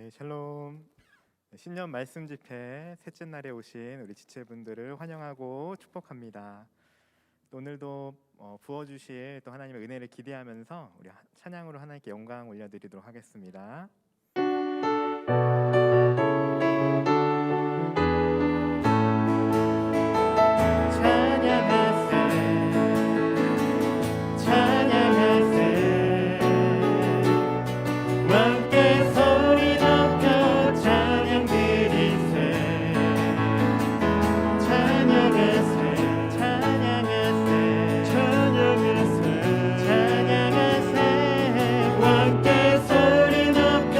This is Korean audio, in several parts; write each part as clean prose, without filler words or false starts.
네, 샬롬. 신년 말씀 집회 셋째 날에 오신 우리 지체분들을 환영하고 축복합니다. 또 오늘도 부어주실 또 하나님의 은혜를 기대하면서 우리 찬양으로 하나님께 영광 올려드리도록 하겠습니다. 함께 소리 높여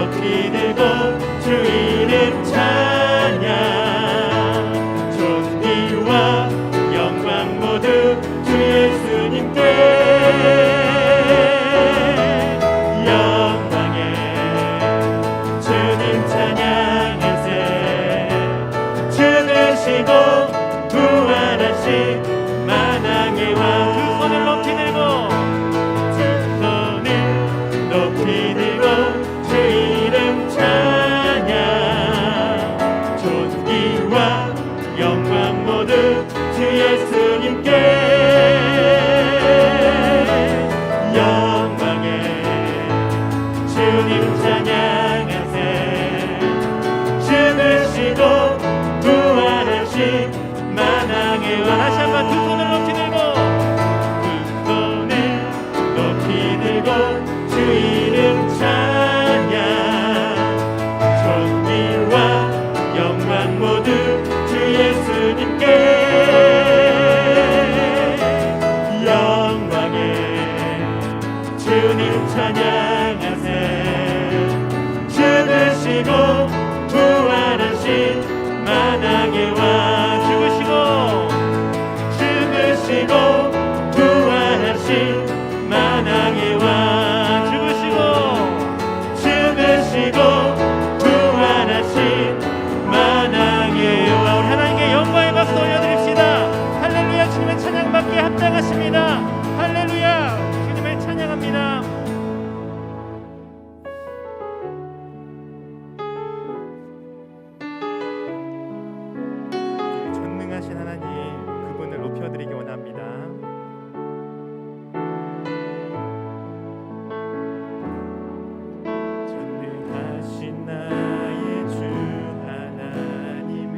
높이 들고 주 이름 찬양 존귀와 영광 모두 주 예수님께 영광의 주님 찬양하세 죽으시고 부활하신 만왕의 왕 두 손을 높이 들고 높이 들고 주 이름 찬양 존귀와 영광 모두 주 예수님께 영광의 주님 찬양하세 죽으시고 부활하신 만왕의 왕 다시 한번 두 손을 높이 들고 두 손을 높이 들고 주 이름 찬양 존귀와 영광 모두 주 예수님께 영광의 주님 찬양하세 죽으시고 부활하신 만왕의 왕 죽으시고 부활하신 만왕의 왕 죽으시고 부활하신 만왕의 왕 우리 하나님께 영광의 박수 올려드립시다. 할렐루야 주님의 찬양받기에 합당하십니다. 할렐루야 주님을 찬양합니다. 전능하신 하나님 그분을 높여드리기 원합니다. 전능하신 나의 주 하나님은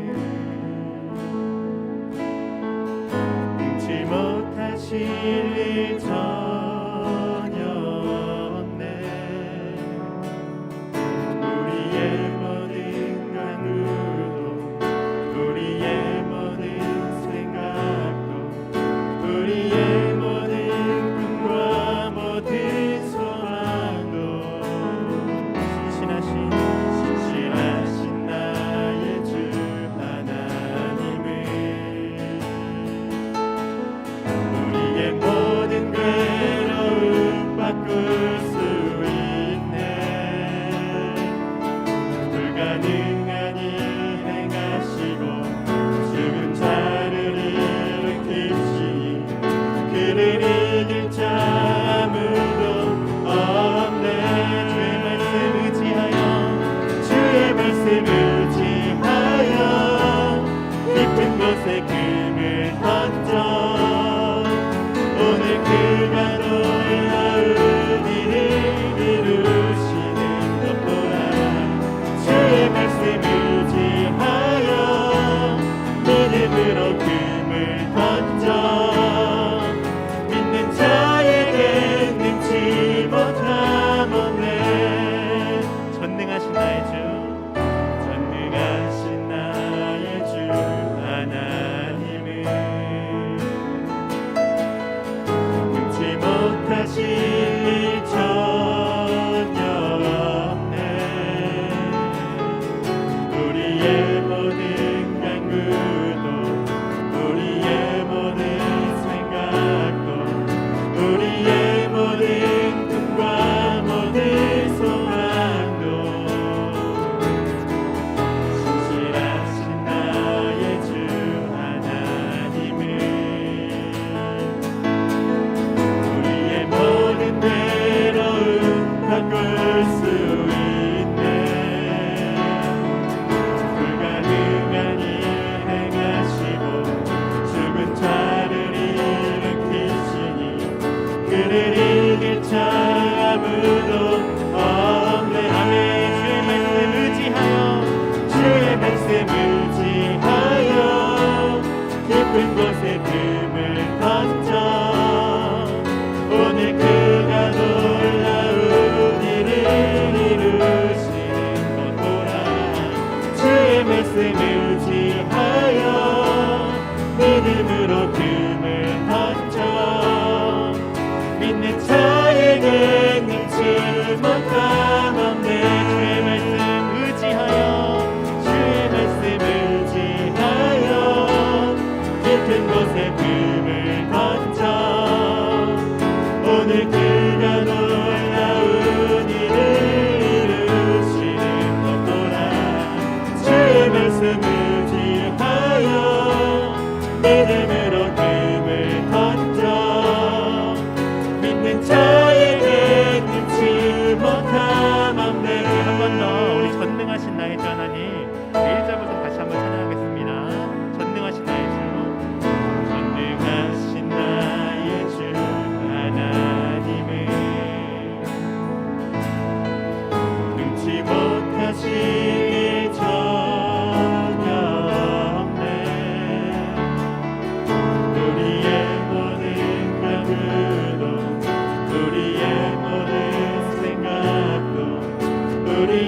능치 못하실 일 전혀 없네. 우리의 모든 강구도 우리의 모든 생각도 우리의 모든 꿈과 모든 소망도 신실하신 나의 주 하나님은 우리의 모든 괴로움 바꿀 수 있네. 불가능한 일 행하시고 죽은 자를 일으키시니 그를 이길 자 아무도 없네. 주의 말씀 의지하여 깊은 곳에 금을 던져 오늘 그가 놀라운 일을 이루시는 것 보라. 주의 말씀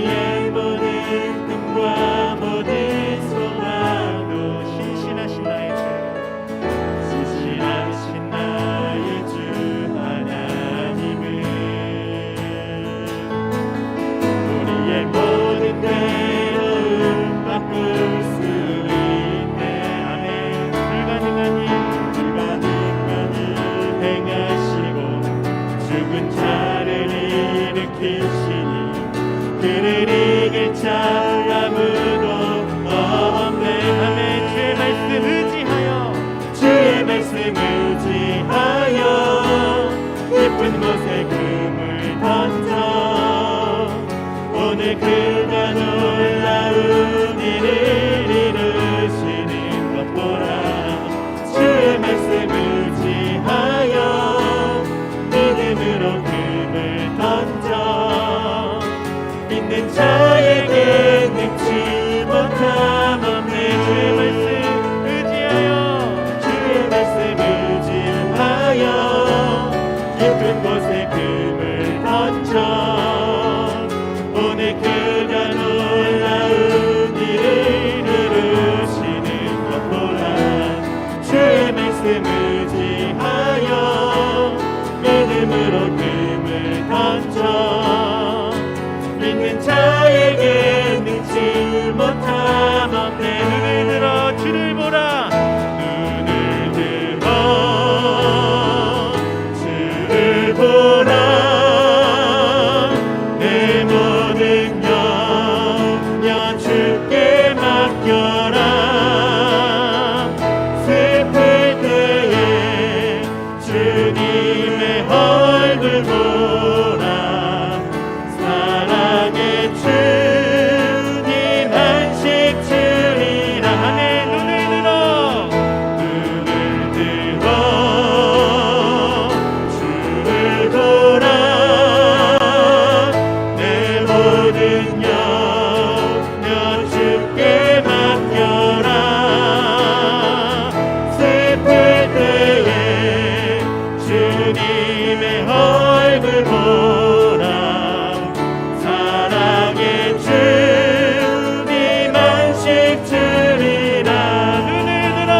우리의 모든 꿈과 모든 소망도 신실하신 나의 주, 신실하신 나의 주 하나님은 우리의 모든 괴로움 바꿀 수 있네. 아멘. 불가능한 일 행하시고 죽은 자를 일으키시니 그를 이길 자 아무도 없네. 아멘. 주의 말씀 의지하여, 주의 말씀 의지하여 깊은 곳에 금을 던져 오늘 그가 놀라운 일을 이루시는 것 보라. 주의 말씀 의지하여 믿음으로 금을 던져 믿는 자에게 능치 못함 없네. 주의 말씀 의지하여, 주의 말씀 의지하여 깊은 곳에 금을 던져 오늘 그가 놀라운 일을 이루시는 것 보라. 주의 말씀 의지하여 믿음으로 금을 던져 믿는 자에게 능치 못함 없네. 눈을 들어 주를 보라. 눈을 들어 주를 보라. 내 모든 염려 주께 맡겨라. 슬플 때에 주님의 얼굴 보라. 사랑의 주님 안식 주리라. 아멘. 눈을 들어, 눈을 들어 주를 보라. 내 모든 염려 주께 맡겨라. 슬플 때에 주님의 얼굴 보라. 사랑의 주님 안식 주리라. 눈을 들어,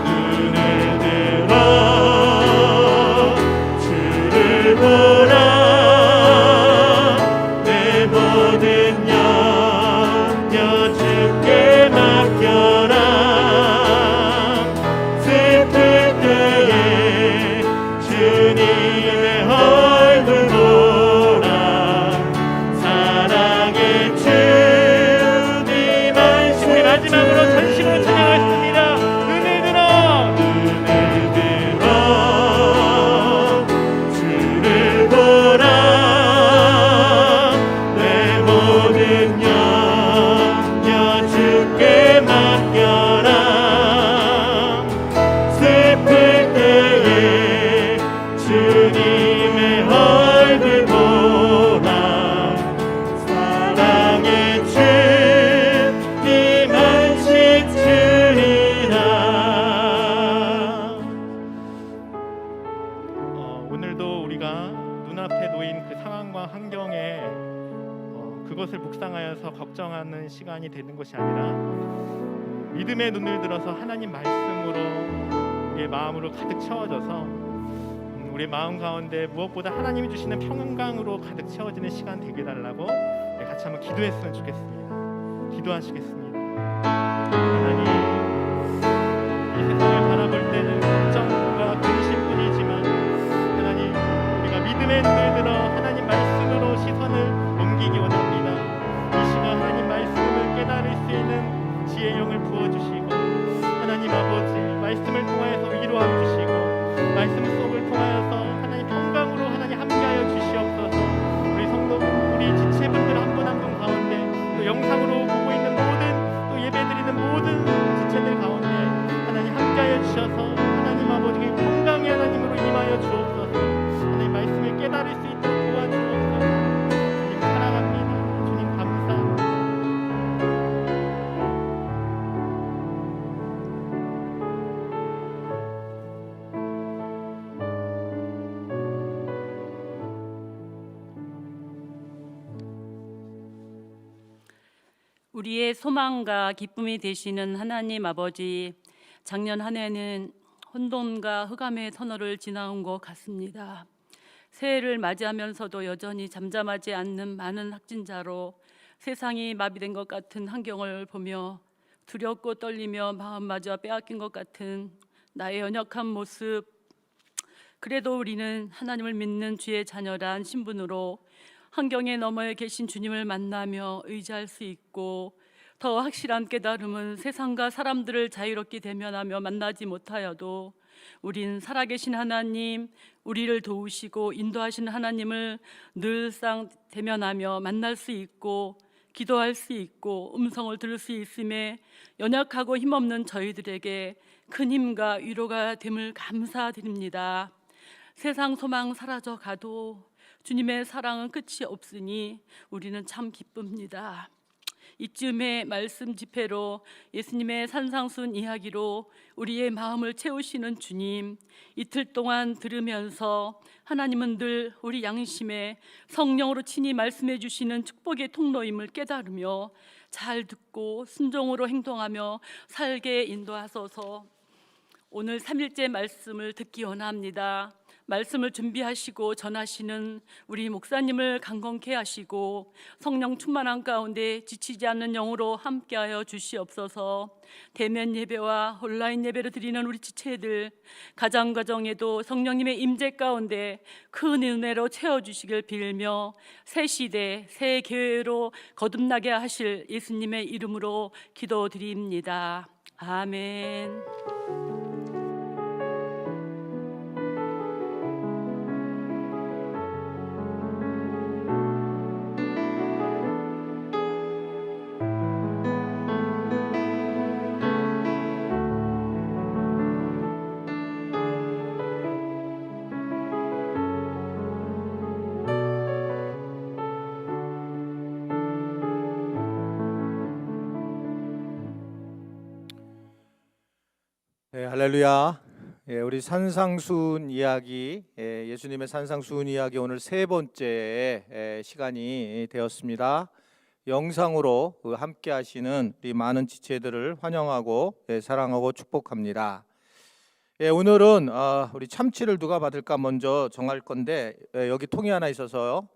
눈을 들어 주를 보라. 내 모든 염려 주께 맡겨라. 슬플 때에 주님의 얼굴 보라. 사랑의 주님 안식. 우리 마지막으로 전심으로 찬양하겠습니다. 눈을 들어, 눈을 들어 주를 보라. 내 모든 염려 주께 맡겨라. 슬플 때에 주님의 얼굴 보라. 사랑의 주님 안식 주리라. 오늘도 우리가 눈앞에 놓인 그 상황과 환경에 그것을 묵상하여서 걱정하는 시간이 되는 것이 아니라 믿음의 눈을 들어서 하나님 말씀으로 우리의 마음으로 가득 채워져서 우리의 마음 가운데 무엇보다 하나님이 주시는 평강으로 가득 채워지는 시간 되게 달라고 같이 한번 기도했으면 좋겠습니다. 기도하시겠습니다. 하나님, 이 세상을 바라볼 때는 걱정과 근심뿐이지만 하나님, 우리가 믿음의 눈을 들어 하나님 말씀으로 시선을 옮기기 원합니다. 이 시간 하나님 말씀을 깨달을 수 있는 지혜의 영을 부어주시고 하나님 아버지 말씀을 통하여서 위로하여 주시고 말씀 속을 통하여서 하나님 평강으로 하나님 함께하여 주시옵소서. 우리 성도, 우리 지체분들 한 분 한 분 가운데 또 영상으로 보고 있는 모든 또 예배드리는 모든 지체들 가운데 하나님 함께하여 주셔서 하나님 아버지 평강의 하나님으로 임하여 주옵소서. 하나님 말씀을 깨달을 수 있도록 도와주옵소서. 주님 사랑합니다. 주님 감사합니다. 우리의 소망과 기쁨이 되시는 하나님 아버지, 작년 한 해는 혼돈과 흑암의 터널을 지나온 것 같습니다. 새해를 맞이하면서도 여전히 잠잠하지 않는 많은 확진자로 세상이 마비된 것 같은 환경을 보며 두렵고 떨리며 마음마저 빼앗긴 것 같은 나의 연약한 모습, 그래도 우리는 하나님을 믿는 주의 자녀란 신분으로 환경의 너머에 계신 주님을 만나며 의지할 수 있고, 더 확실한 깨달음은 세상과 사람들을 자유롭게 대면하며 만나지 못하여도 우린 살아계신 하나님, 우리를 도우시고 인도하시는 하나님을 늘상 대면하며 만날 수 있고 기도할 수 있고 음성을 들을 수 있음에 연약하고 힘없는 저희들에게 큰 힘과 위로가 됨을 감사드립니다. 세상 소망 사라져 가도 주님의 사랑은 끝이 없으니 우리는 참 기쁩니다. 이쯤에 말씀 집회로 예수님의 산상순 이야기로 우리의 마음을 채우시는 주님, 이틀 동안 들으면서 하나님은 늘 우리 양심에 성령으로 친히 말씀해 주시는 축복의 통로임을 깨달으며 잘 듣고 순종으로 행동하며 살게 인도하소서. 오늘 3일째 말씀을 듣기 원합니다. 말씀을 준비하시고 전하시는 우리 목사님을 강건케 하시고 성령 충만한 가운데 지치지 않는 영으로 함께하여 주시옵소서. 대면 예배와 온라인 예배를 드리는 우리 지체들, 가정 가정에도 성령님의 임재 가운데 큰 은혜로 채워주시길 빌며 새 시대 새 교회로 거듭나게 하실 예수님의 이름으로 기도드립니다. 아멘. 네, 할렐루야. 우리 산상수훈 이야기, 예수님의 산상수훈 이야기 오늘 세 번째 시간이 되었습니다. 영상으로 함께 하시는 우리 많은 지체들을 환영하고 사랑하고 축복합니다. 오늘은 우리 참치를 누가 받을까 먼저 정할 건데, 여기 통이 하나 있어서요.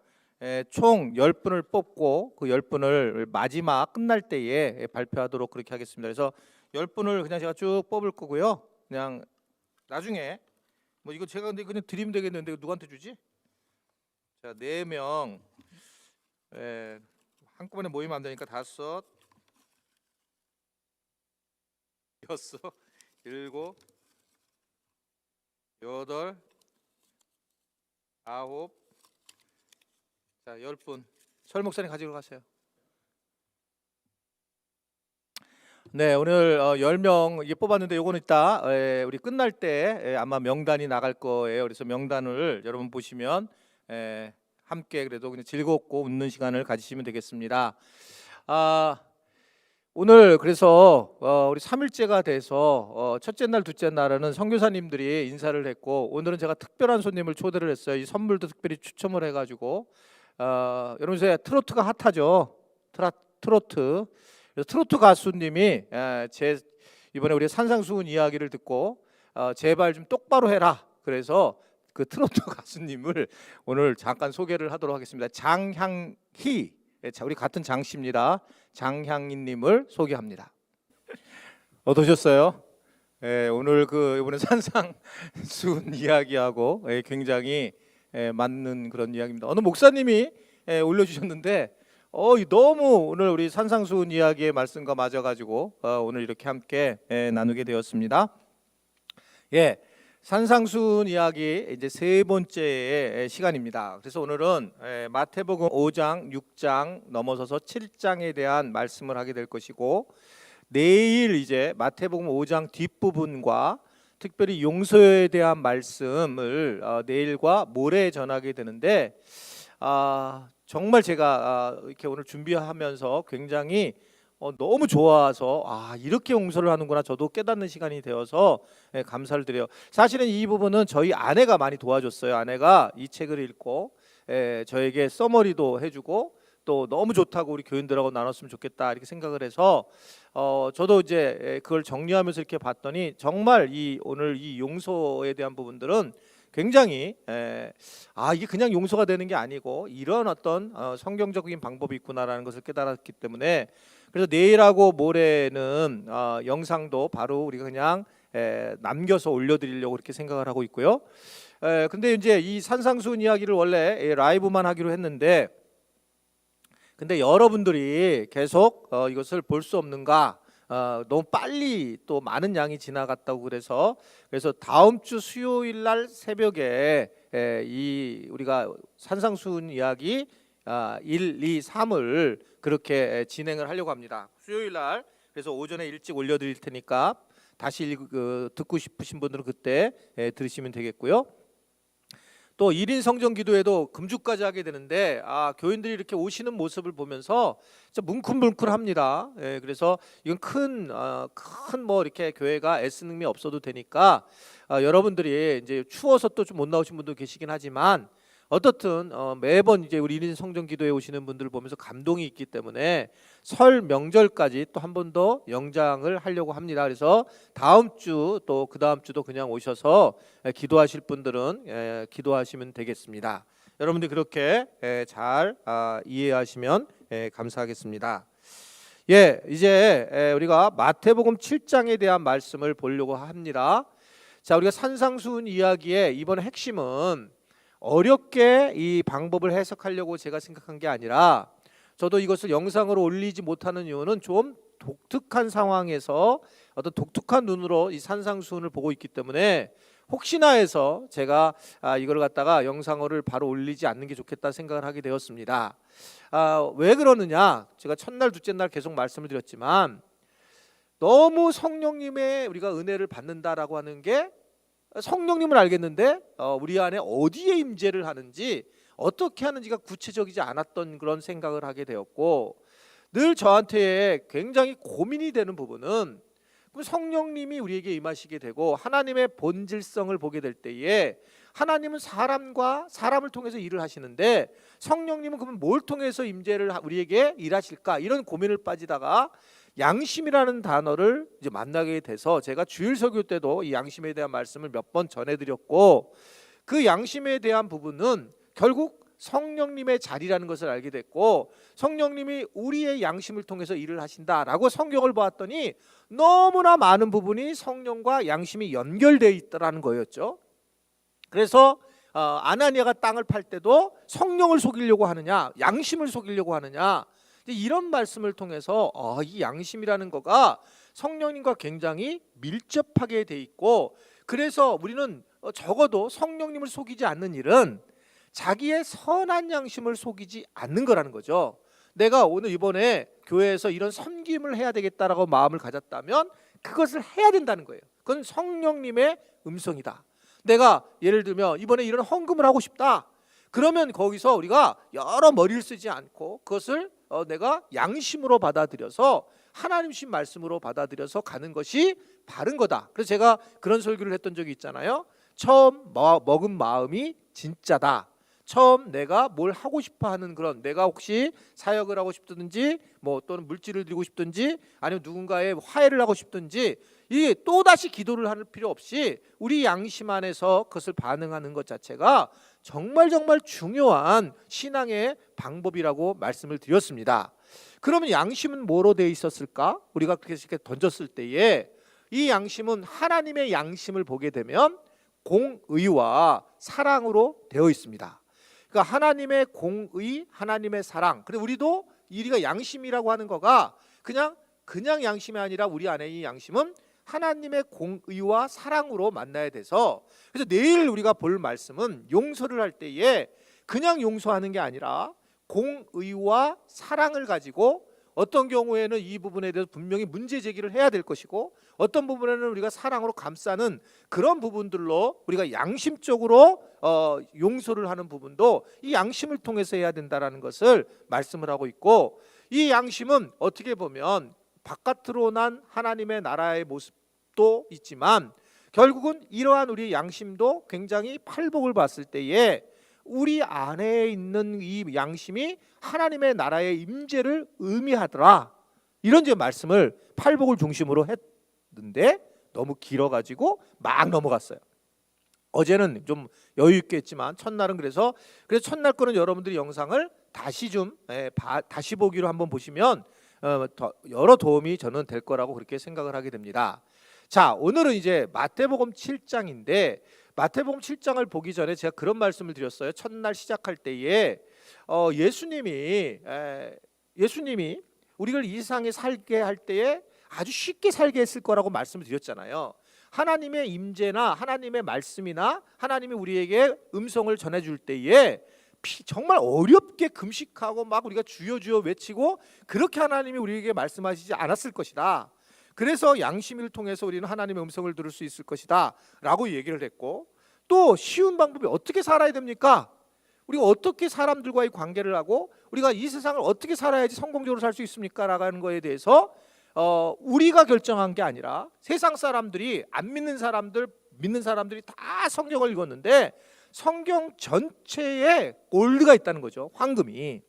총 10분을 뽑고 그 10분을 마지막 끝날 때에 발표하도록 그렇게 하겠습니다. 그래서 10분을 그냥 제가 쭉 뽑을 거고요. 그냥 나중에 뭐 이거 제가 근데 그냥 드리면 되겠는데 누구한테 주지? 자, 4명 한꺼번에 모이면 안 되니까 5, 6, 7, 8, 9, 자 10분 설 목사님 가지고 가세요. 네, 오늘 10명 이게 뽑았는데 요거는 이따 우리 끝날 때 아마 명단이 나갈 거예요. 그래서 명단을 여러분 보시면 함께 그래도 그냥 즐겁고 웃는 시간을 가지시면 되겠습니다. 오늘 그래서 우리 3일째가 돼서 첫째 날, 둘째 날은 선교사님들이 인사를 했고, 오늘은 제가 특별한 손님을 초대를 했어요. 이 선물도 특별히 추첨을 해가지고 여러분 요새 트로트가 핫하죠. 트로트. 그래서 트로트 가수님이 제 이번에 우리 산상수훈 이야기를 듣고 제발 좀 똑바로 해라. 그래서 그 트로트 가수님을 오늘 잠깐 소개를 하도록 하겠습니다. 장향희, 우리 같은 장씨입니다. 장향희님을 소개합니다. 어떠셨어요? 오늘 그 이번에 산상수훈 이야기하고 굉장히 맞는 그런 이야기입니다. 어느 목사님이 올려주셨는데. 너무 오늘 우리 산상수훈 이야기의 말씀과 맞아가지고 오늘 이렇게 함께 나누게 되었습니다. 산상수훈 이야기 이제 세 번째 시간입니다. 그래서 오늘은 마태복음 5장, 6장 넘어서서 7장에 대한 말씀을 하게 될 것이고, 내일 이제 마태복음 5장 뒷부분과 특별히 용서에 대한 말씀을 내일과 모레 전하게 되는데, 정말 제가 이렇게 오늘 준비하면서 굉장히 너무 좋아서 이렇게 용서를 하는구나 저도 깨닫는 시간이 되어서 감사를 드려요. 사실은 이 부분은 저희 아내가 많이 도와줬어요. 아내가 이 책을 읽고 저에게 서머리도 해주고 또 너무 좋다고 우리 교인들하고 나눴으면 좋겠다 이렇게 생각을 해서 저도 이제 그걸 정리하면서 이렇게 봤더니 정말 오늘 이 용서에 대한 부분들은 굉장히 이게 그냥 용서가 되는 게 아니고 이런 어떤 성경적인 방법이 있구나라는 것을 깨달았기 때문에 그래서 내일하고 모레는 영상도 바로 우리가 그냥 남겨서 올려드리려고 그렇게 생각을 하고 있고요. 근데 이제 이 산상수훈 이야기를 원래 라이브만 하기로 했는데 근데 여러분들이 계속 이것을 볼 수 없는가 너무 빨리 또 많은 양이 지나갔다고 그래서 다음 주 수요일 날 새벽에 이 우리가 산상수훈 이야기 1, 2, 3을 그렇게 진행을 하려고 합니다. 수요일 날 그래서 오전에 일찍 올려드릴 테니까 다시 듣고 싶으신 분들은 그때 들으시면 되겠고요. 또 1인 성전 기도회도 금주까지 하게 되는데 교인들이 이렇게 오시는 모습을 보면서 진짜 뭉클뭉클합니다. 그래서 이건 큰 뭐 이렇게 교회가 애쓰는 게 없어도 되니까 여러분들이 이제 추워서 또 좀 못 나오신 분도 계시긴 하지만 어떻든 매번 이제 우리 1인 성전 기도회 오시는 분들을 보면서 감동이 있기 때문에 설 명절까지 또 한 번 더 영장을 하려고 합니다. 그래서 다음 주 또 그 다음 주도 그냥 오셔서 기도하실 분들은 기도하시면 되겠습니다. 여러분들 그렇게 잘 이해하시면 감사하겠습니다. 이제 우리가 마태복음 7장에 대한 말씀을 보려고 합니다. 자, 우리가 산상수훈 이야기의 이번 핵심은 어렵게 이 방법을 해석하려고 제가 생각한 게 아니라 저도 이것을 영상으로 올리지 못하는 이유는 좀 독특한 상황에서 어떤 독특한 눈으로 이 산상수훈을 보고 있기 때문에 혹시나 해서 제가 이걸 갖다가 영상으로 바로 올리지 않는 게 좋겠다 생각을 하게 되었습니다. 왜 그러느냐? 제가 첫날 둘째 날 계속 말씀을 드렸지만 너무 성령님의 우리가 은혜를 받는다라고 하는 게 성령님을 알겠는데 우리 안에 어디에 임재를 하는지 어떻게 하는지가 구체적이지 않았던 그런 생각을 하게 되었고 늘 저한테 굉장히 고민이 되는 부분은 그럼 성령님이 우리에게 임하시게 되고 하나님의 본질성을 보게 될 때에 하나님은 사람과 사람을 통해서 일을 하시는데 성령님은 그러면 뭘 통해서 임재를 우리에게 일하실까 이런 고민을 빠지다가 양심이라는 단어를 이제 만나게 돼서 제가 주일 설교 때도 이 양심에 대한 말씀을 몇 번 전해드렸고 그 양심에 대한 부분은 결국 성령님의 자리라는 것을 알게 됐고 성령님이 우리의 양심을 통해서 일을 하신다라고 성경을 보았더니 너무나 많은 부분이 성령과 양심이 연결되어 있다라는 거였죠. 그래서 아나니아가 땅을 팔 때도 성령을 속이려고 하느냐 양심을 속이려고 하느냐 이런 말씀을 통해서 이 양심이라는 거가 성령님과 굉장히 밀접하게 돼 있고 그래서 우리는 적어도 성령님을 속이지 않는 일은 자기의 선한 양심을 속이지 않는 거라는 거죠. 내가 오늘 이번에 교회에서 이런 섬김을 해야 되겠다라고 마음을 가졌다면 그것을 해야 된다는 거예요. 그건 성령님의 음성이다. 내가 예를 들면 이번에 이런 헌금을 하고 싶다. 그러면 거기서 우리가 여러 머리를 쓰지 않고 그것을 내가 양심으로 받아들여서 하나님신 말씀으로 받아들여서 가는 것이 바른 거다. 그래서 제가 그런 설교를 했던 적이 있잖아요. 처음 먹은 마음이 진짜다. 처음 내가 뭘 하고 싶어 하는 그런 내가 혹시 사역을 하고 싶든지 뭐 또는 물질을 드리고 싶든지 아니면 누군가의 화해를 하고 싶든지 이게 또다시 기도를 할 필요 없이 우리 양심 안에서 그것을 반응하는 것 자체가 정말 중요한 신앙의 방법이라고 말씀을 드렸습니다. 그러면 양심은 뭐로 되어 있었을까? 우리가 그렇게 던졌을 때에 이 양심은 하나님의 양심을 보게 되면 공의와 사랑으로 되어 있습니다. 그러니까 하나님의 공의, 하나님의 사랑. 그리고 우리도 우리가 양심이라고 하는 거가 그냥 양심이 아니라 우리 안에 이 양심은 하나님의 공의와 사랑으로 만나야 돼서 그래서 내일 우리가 볼 말씀은 용서를 할 때에 그냥 용서하는 게 아니라 공의와 사랑을 가지고 어떤 경우에는 이 부분에 대해서 분명히 문제 제기를 해야 될 것이고 어떤 부분에는 우리가 사랑으로 감싸는 그런 부분들로 우리가 양심적으로 용서를 하는 부분도 이 양심을 통해서 해야 된다라는 것을 말씀을 하고 있고 이 양심은 어떻게 보면 바깥으로 난 하나님의 나라의 모습도 있지만 결국은 이러한 우리 양심도 굉장히 팔복을 봤을 때에 우리 안에 있는 이 양심이 하나님의 나라의 임재를 의미하더라. 이런 이제 말씀을 팔복을 중심으로 했는데 너무 길어가지고 막 넘어갔어요. 어제는 좀 여유 있게 했지만 첫날은 그래서 첫날 거는 여러분들이 영상을 다시 다시 보기로 한번 보시면 더 여러 도움이 저는 될 거라고 그렇게 생각을 하게 됩니다. 자, 오늘은 이제 마태복음 7장인데 마태복음 7장을 보기 전에 제가 그런 말씀을 드렸어요. 첫날 시작할 때에 예수님이 우리를 이 세상에 살게 할 때에 아주 쉽게 살게 했을 거라고 말씀을 드렸잖아요. 하나님의 임재나 하나님의 말씀이나 하나님이 우리에게 음성을 전해줄 때에 정말 어렵게 금식하고 막 우리가 주여 주여 외치고 그렇게 하나님이 우리에게 말씀하시지 않았을 것이다. 그래서 양심을 통해서 우리는 하나님의 음성을 들을 수 있을 것이다 라고 얘기를 했고, 또 쉬운 방법이 어떻게 살아야 됩니까? 우리가 어떻게 사람들과의 관계를 하고 우리가 이 세상을 어떻게 살아야지 성공적으로 살 수 있습니까? 라는 거에 대해서 우리가 결정한 게 아니라 세상 사람들이, 안 믿는 사람들, 믿는 사람들이 다 성경을 읽었는데 성경 전체에 골드가 있다는 거죠. 황금이.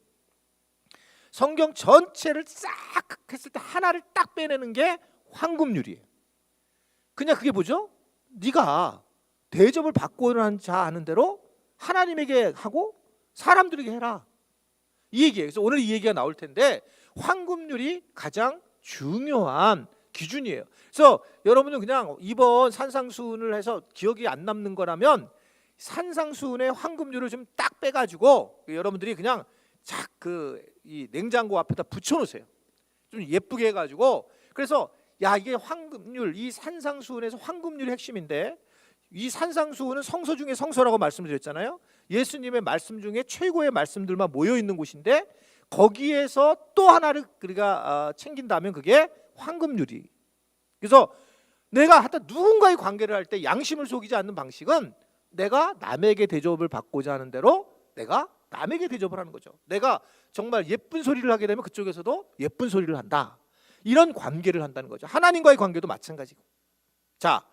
성경 전체를 싹 했을 때 하나를 딱 빼내는 게 황금률이에요. 그냥 그게 뭐죠? 네가 대접을 받고 난 자 하는 대로 하나님에게 하고 사람들에게 해라. 이 얘기예요. 그래서 오늘 이 얘기가 나올 텐데 황금률이 가장 중요한 기준이에요. 그래서 여러분은 그냥 이번 산상수훈을 해서 기억이 안 남는 거라면 산상수훈의 황금률을 좀 딱 빼가지고 여러분들이 그냥 이 냉장고 앞에다 붙여놓으세요. 좀 예쁘게 해가지고. 그래서 이게 황금률, 이 산상수훈에서 황금률이 핵심인데, 이 산상수훈은 성서 중에 성서라고 말씀드렸잖아요. 예수님의 말씀 중에 최고의 말씀들만 모여 있는 곳인데 거기에서 또 하나를 우리가 챙긴다면 그게 황금률이. 그래서 내가 하여튼 누군가의 관계를 할 때 양심을 속이지 않는 방식은 내가 남에게 대접을 받고자 하는 대로 내가 남에게 대접을 하는 거죠. 내가 정말 예쁜 소리를 하게 되면 그쪽에서도 예쁜 소리를 한다. 이런 관계를 한다는 거죠. 하나님과의 관계도 마찬가지고. 자,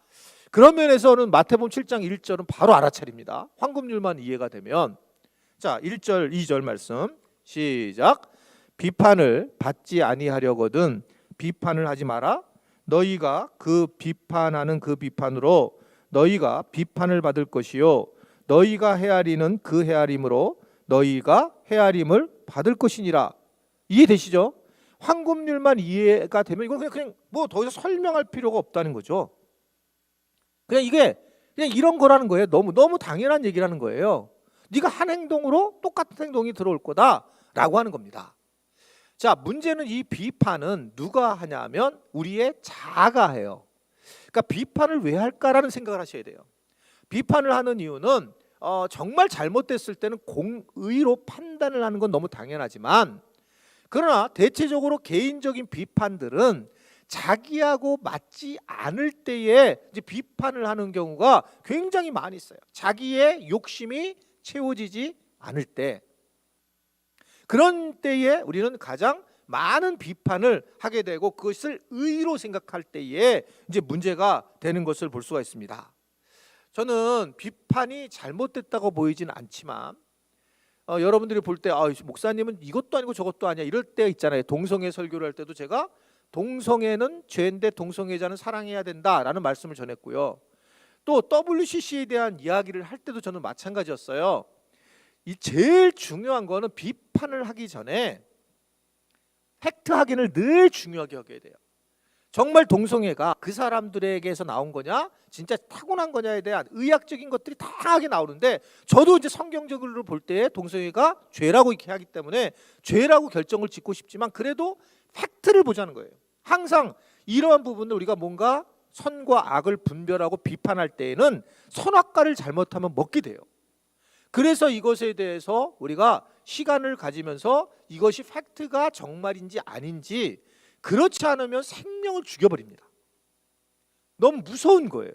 그런 면에서는 마태복음 7장 1절은 바로 알아차립니다. 황금률만 이해가 되면. 자, 1절 2절 말씀 시작. 비판을 받지 아니하려거든 비판을 하지 마라. 너희가 그 비판하는 그 비판으로 너희가 비판을 받을 것이요 너희가 헤아리는 그 헤아림으로 너희가 헤아림을 받을 것이니라. 이해되시죠? 황금률만 이해가 되면 이건 그냥 뭐 더 이상 설명할 필요가 없다는 거죠. 그냥 이게 그냥 이런 거라는 거예요. 너무 당연한 얘기라는 거예요. 네가 한 행동으로 똑같은 행동이 들어올 거다라고 하는 겁니다. 자, 문제는 이 비판은 누가 하냐면 우리의 자아가 해요. 그러니까 비판을 왜 할까라는 생각을 하셔야 돼요. 비판을 하는 이유는 정말 잘못됐을 때는 공의로 판단을 하는 건 너무 당연하지만, 그러나 대체적으로 개인적인 비판들은 자기하고 맞지 않을 때에 이제 비판을 하는 경우가 굉장히 많이 있어요. 자기의 욕심이 채워지지 않을 때, 그런 때에 우리는 가장 많은 비판을 하게 되고 그것을 의로 생각할 때에 이제 문제가 되는 것을 볼 수가 있습니다. 저는 비판이 잘못됐다고 보이지는 않지만 여러분들이 볼 때 목사님은 이것도 아니고 저것도 아니야 이럴 때 있잖아요. 동성애 설교를 할 때도 제가 동성애는 죄인데 동성애자는 사랑해야 된다라는 말씀을 전했고요. 또 WCC에 대한 이야기를 할 때도 저는 마찬가지였어요. 이 제일 중요한 거는 비판을 하기 전에 팩트 확인을 늘 중요하게 여겨야 돼요. 정말 동성애가 그 사람들에게서 나온 거냐, 진짜 타고난 거냐에 대한 의학적인 것들이 다양하게 나오는데, 저도 이제 성경적으로 볼 때 동성애가 죄라고 이렇게 하기 때문에 죄라고 결정을 짓고 싶지만 그래도 팩트를 보자는 거예요. 항상 이러한 부분을 우리가 뭔가 선과 악을 분별하고 비판할 때에는 선악과를 잘못하면 먹게 돼요. 그래서 이것에 대해서 우리가 시간을 가지면서 이것이 팩트가 정말인지 아닌지, 그렇지 않으면 생명을 죽여버립니다. 너무 무서운 거예요.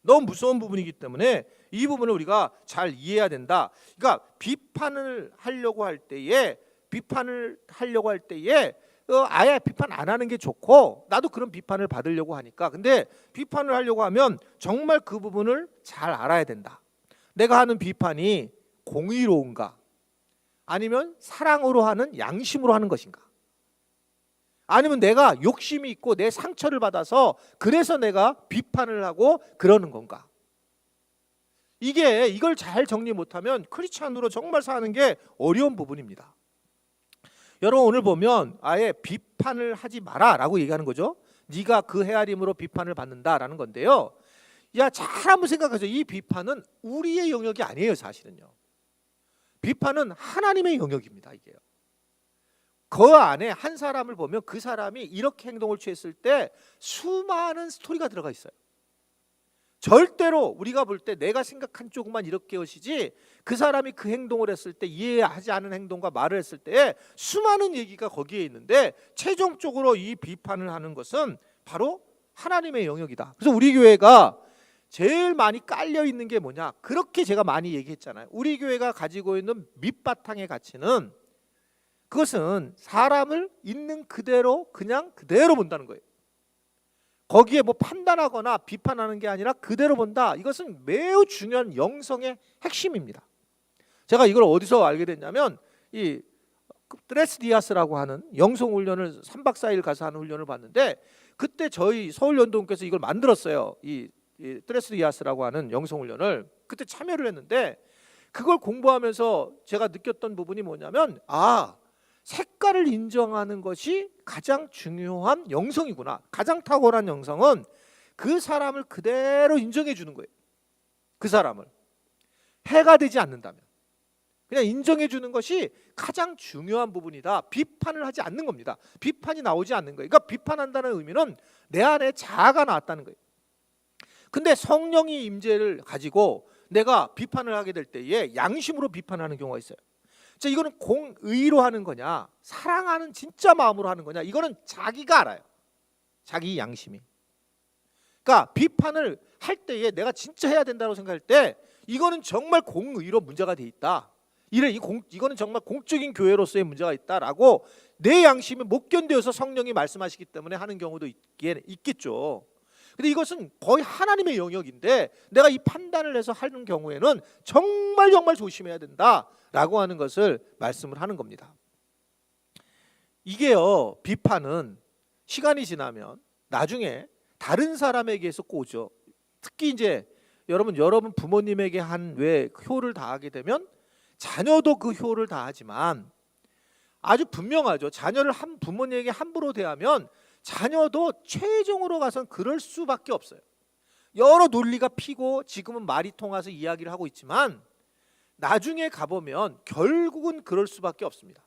너무 무서운 부분이기 때문에 이 부분을 우리가 잘 이해해야 된다. 그러니까 비판을 하려고 할 때에 아예 비판 안 하는 게 좋고, 나도 그런 비판을 받으려고 하니까. 근데 비판을 하려고 하면 정말 그 부분을 잘 알아야 된다. 내가 하는 비판이 공의로운가? 아니면 사랑으로 하는 양심으로 하는 것인가? 아니면 내가 욕심이 있고 내 상처를 받아서 그래서 내가 비판을 하고 그러는 건가? 이걸 잘 정리 못하면 크리스찬으로 정말 사는 게 어려운 부분입니다. 여러분 오늘 보면 아예 비판을 하지 마라라고 얘기하는 거죠. 네가 그 헤아림으로 비판을 받는다라는 건데요. 야, 잘 한번 생각하세요. 이 비판은 우리의 영역이 아니에요, 사실은요. 비판은 하나님의 영역입니다, 이게요. 그 안에 한 사람을 보면 그 사람이 이렇게 행동을 취했을 때 수많은 스토리가 들어가 있어요. 절대로 우리가 볼 때 내가 생각한 쪽만 이렇게 것이지 그 사람이 그 행동을 했을 때 이해하지 않은 행동과 말을 했을 때 수많은 얘기가 거기에 있는데 최종적으로 이 비판을 하는 것은 바로 하나님의 영역이다. 그래서 우리 교회가 제일 많이 깔려 있는 게 뭐냐? 그렇게 제가 많이 얘기했잖아요. 우리 교회가 가지고 있는 밑바탕의 가치는 그것은 사람을 있는 그대로 그냥 그대로 본다는 거예요. 거기에 뭐 판단하거나 비판하는 게 아니라 그대로 본다. 이것은 매우 중요한 영성의 핵심입니다. 제가 이걸 어디서 알게 됐냐면 이 트레스 디아스라고 하는 영성 훈련을 3박 4일 가서 하는 훈련을 봤는데 그때 저희 서울연동께서 이걸 만들었어요. 이 트레스 디아스라고 하는 영성 훈련을 그때 참여를 했는데 그걸 공부하면서 제가 느꼈던 부분이 뭐냐면 색깔을 인정하는 것이 가장 중요한 영성이구나. 가장 탁월한 영성은 그 사람을 그대로 인정해 주는 거예요. 그 사람을 해가 되지 않는다면 그냥 인정해 주는 것이 가장 중요한 부분이다. 비판을 하지 않는 겁니다. 비판이 나오지 않는 거예요. 그러니까 비판한다는 의미는 내 안에 자아가 나왔다는 거예요. 근데 성령의 임재를 가지고 내가 비판을 하게 될 때에 양심으로 비판하는 경우가 있어요. 자, 이거는 공의로 하는 거냐, 사랑하는 진짜 마음으로 하는 거냐, 이거는 자기가 알아요. 자기 양심이. 그러니까 비판을 할 때에 내가 진짜 해야 된다고 생각할 때 이거는 정말 공의로 문제가 돼 있다. 이거는 정말 공적인 교회로서의 문제가 있다라고 내 양심이 못 견뎌서 성령이 말씀하시기 때문에 하는 경우도 있겠죠. 근데 이것은 거의 하나님의 영역인데 내가 이 판단을 해서 하는 경우에는 정말 조심해야 된다라고 하는 것을 말씀을 하는 겁니다. 이게요, 비판은 시간이 지나면 나중에 다른 사람에게서 꼬죠. 특히 이제 여러분 부모님에게 한 왜 효를 다하게 되면 자녀도 그 효를 다하지만 아주 분명하죠. 자녀를 부모님에게 함부로 대하면 자녀도 최종으로 가서는 그럴 수밖에 없어요. 여러 논리가 피고 지금은 말이 통해서 이야기를 하고 있지만 나중에 가보면 결국은 그럴 수밖에 없습니다.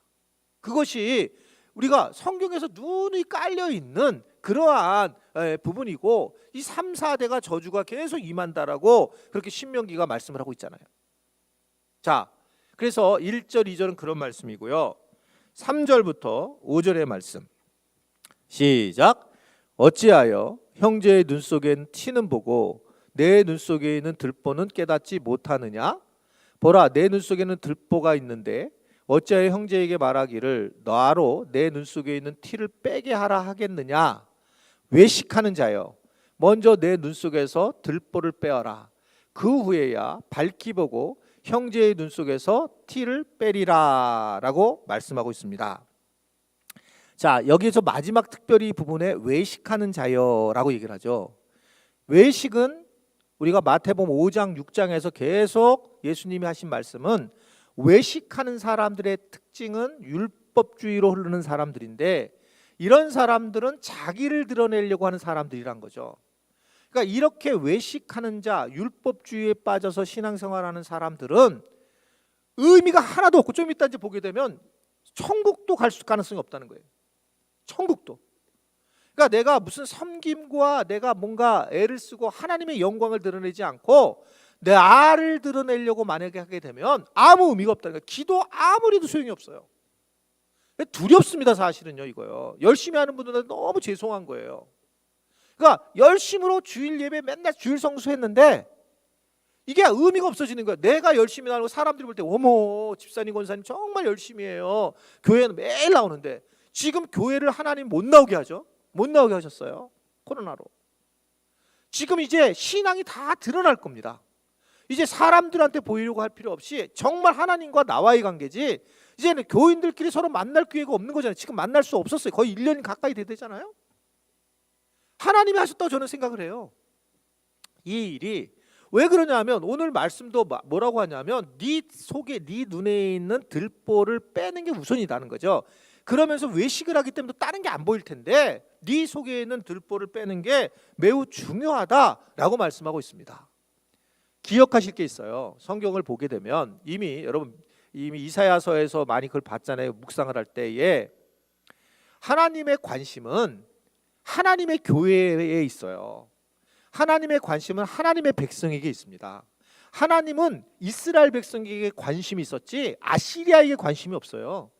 그것이 우리가 성경에서 눈이 깔려 있는 그러한 부분이고 이 3, 4대가 저주가 계속 임한다라고 그렇게 신명기가 말씀을 하고 있잖아요. 자, 그래서 1절, 2절은 그런 말씀이고요. 3절부터 5절의 말씀 시작. 어찌하여 형제의 눈 속엔 티는 보고 내 눈 속에 있는 들보는 깨닫지 못하느냐? 보라, 내 눈 속에는 들보가 있는데 어찌하여 형제에게 말하기를 나로 내 눈 속에 있는 티를 빼게 하라 하겠느냐? 외식하는 자여, 먼저 내 눈 속에서 들보를 빼어라. 그 후에야 밝히 보고 형제의 눈 속에서 티를 빼리라 라고 말씀하고 있습니다. 자, 여기에서 마지막 특별히 부분에 외식하는 자여라고 얘기를 하죠. 외식은 우리가 마태복음 5장 6장에서 계속 예수님이 하신 말씀은 외식하는 사람들의 특징은 율법주의로 흐르는 사람들인데 이런 사람들은 자기를 드러내려고 하는 사람들이란 거죠. 그러니까 이렇게 외식하는 자, 율법주의에 빠져서 신앙생활하는 사람들은 의미가 하나도 없고 좀 이따 이제 보게 되면 천국도 갈 가능성이 없다는 거예요. 천국도. 그러니까 내가 무슨 섬김과 내가 뭔가 애를 쓰고 하나님의 영광을 드러내지 않고 내 알을 드러내려고 만약에 하게 되면 아무 의미가 없다는 거예요. 기도 아무리 해도 소용이 없어요. 두렵습니다, 사실은요, 이거요. 열심히 하는 분들은 너무 죄송한 거예요. 그러니까 열심으로 주일 예배 맨날 주일 성수했는데 이게 의미가 없어지는 거예요. 내가 열심히 하고 사람들이 볼 때 어머, 집사님 권사님 정말 열심히 해요. 교회는 매일 나오는데 지금 교회를 하나님 못 나오게 하죠. 못 나오게 하셨어요. 코로나로. 지금 이제 신앙이 다 드러날 겁니다. 이제 사람들한테 보이려고 할 필요 없이 정말 하나님과 나와의 관계지. 이제는 교인들끼리 서로 만날 기회가 없는 거잖아요. 지금 만날 수 없었어요. 거의 1년 가까이 되잖아요. 하나님이 하셨다고 저는 생각을 해요. 이 일이 왜 그러냐면 오늘 말씀도 뭐라고 하냐면 네 속에 네 눈에 있는 들보를 빼는 게 우선이라는 거죠. 그러면서 외식을 하기 때문에 다른 게 안 보일 텐데 네 속에 있는 들보를 빼는 게 매우 중요하다라고 말씀하고 있습니다. 기억하실 게 있어요. 성경을 보게 되면 여러분 이미 이사야서에서 많이 그걸 봤잖아요. 묵상을 할 때에 하나님의 관심은 하나님의 교회에 있어요. 하나님의 관심은 하나님의 백성에게 있습니다. 하나님은 이스라엘 백성에게 관심이 있었지 아시리아에게 관심이 없어요.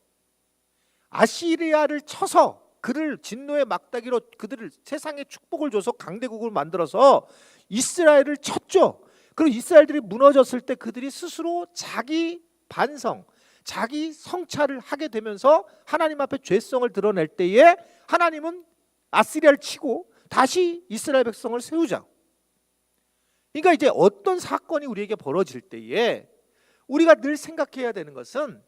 아시리아를 쳐서 그를 진노의 막다기로 그들을 세상에 축복을 줘서 강대국을 만들어서 이스라엘을 쳤죠. 그리고 이스라엘들이 무너졌을 때 그들이 스스로 자기 반성, 자기 성찰을 하게 되면서 하나님 앞에 죄성을 드러낼 때에 하나님은 아시리아를 치고 다시 이스라엘 백성을 세우자. 그러니까 이제 어떤 사건이 우리에게 벌어질 때에 우리가 늘 생각해야 되는 것은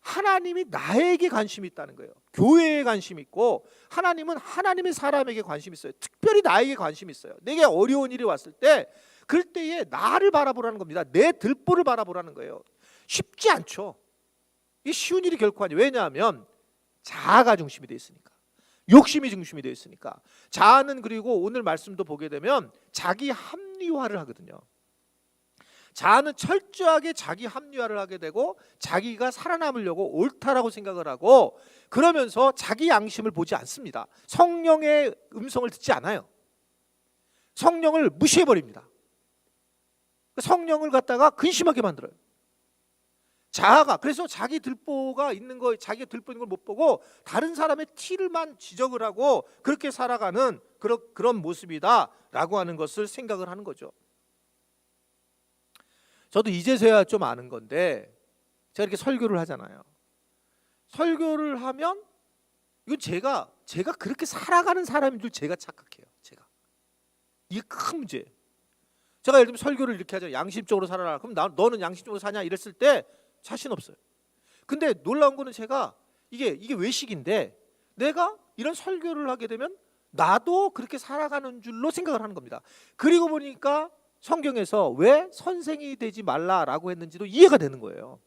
하나님이 나에게 관심이 있다는 거예요. 교회에 관심이 있고 하나님은 하나님의 사람에게 관심이 있어요. 특별히 나에게 관심이 있어요. 내게 어려운 일이 왔을 때 그럴 때에 나를 바라보라는 겁니다. 내 들보를 바라보라는 거예요. 쉽지 않죠. 이 쉬운 일이 결코 아니에요. 왜냐하면 자아가 중심이 되어 있으니까. 욕심이 중심이 되어 있으니까. 자아는 그리고 오늘 말씀도 보게 되면 자기 합리화를 하거든요. 자아는 철저하게 자기 합리화를 하게 되고 자기가 살아남으려고 옳다라고 생각을 하고 그러면서 자기 양심을 보지 않습니다. 성령의 음성을 듣지 않아요. 성령을 무시해버립니다. 성령을 갖다가 근심하게 만들어요. 자아가 그래서 자기 들보가 있는 거, 자기가 들보 있는 걸 못 보고 다른 사람의 티를만 지적을 하고 그렇게 살아가는 그런 모습이다라고 하는 것을 생각을 하는 거죠. 저도 이제서야 좀 아는 건데 제가 이렇게 설교를 하잖아요. 설교를 하면 이건 제가 그렇게 살아가는 사람인 줄 제가 착각해요. 이게 큰 문제예요. 제가 예를 들면 설교를 이렇게 하죠. 양심적으로 살아라. 그럼 너는 양심적으로 사냐? 이랬을 때 자신 없어요. 근데 놀라운 거는 제가 이게 외식인데 내가 이런 설교를 하게 되면 나도 그렇게 살아가는 줄로 생각을 하는 겁니다. 그리고 보니까 성경에서 왜 선생이 되지 말라라고 했는지도 이해가 되는 거예요.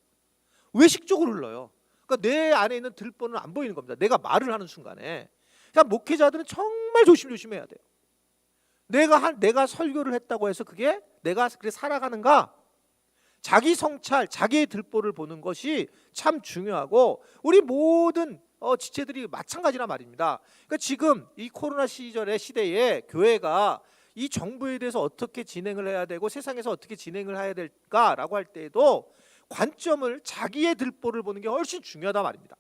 외식적으로 흘러요. 그러니까 내 안에 있는 들보는 안 보이는 겁니다. 내가 말을 하는 순간에. 그러니까 목회자들은 정말 조심해야 돼요. 내가 설교를 했다고 해서 그게 내가 그렇게 살아가는가? 자기 성찰, 자기의 들보를 보는 것이 참 중요하고 우리 모든 지체들이 마찬가지란 말입니다. 그러니까 지금 이 코로나 시대에 교회가 이 정부에 대해서 어떻게 진행을 해야 되고 세상에서 어떻게 진행을 해야 될까라고 할 때에도 관점을 자기의 들보를 보는 게 훨씬 중요하다 말입니다.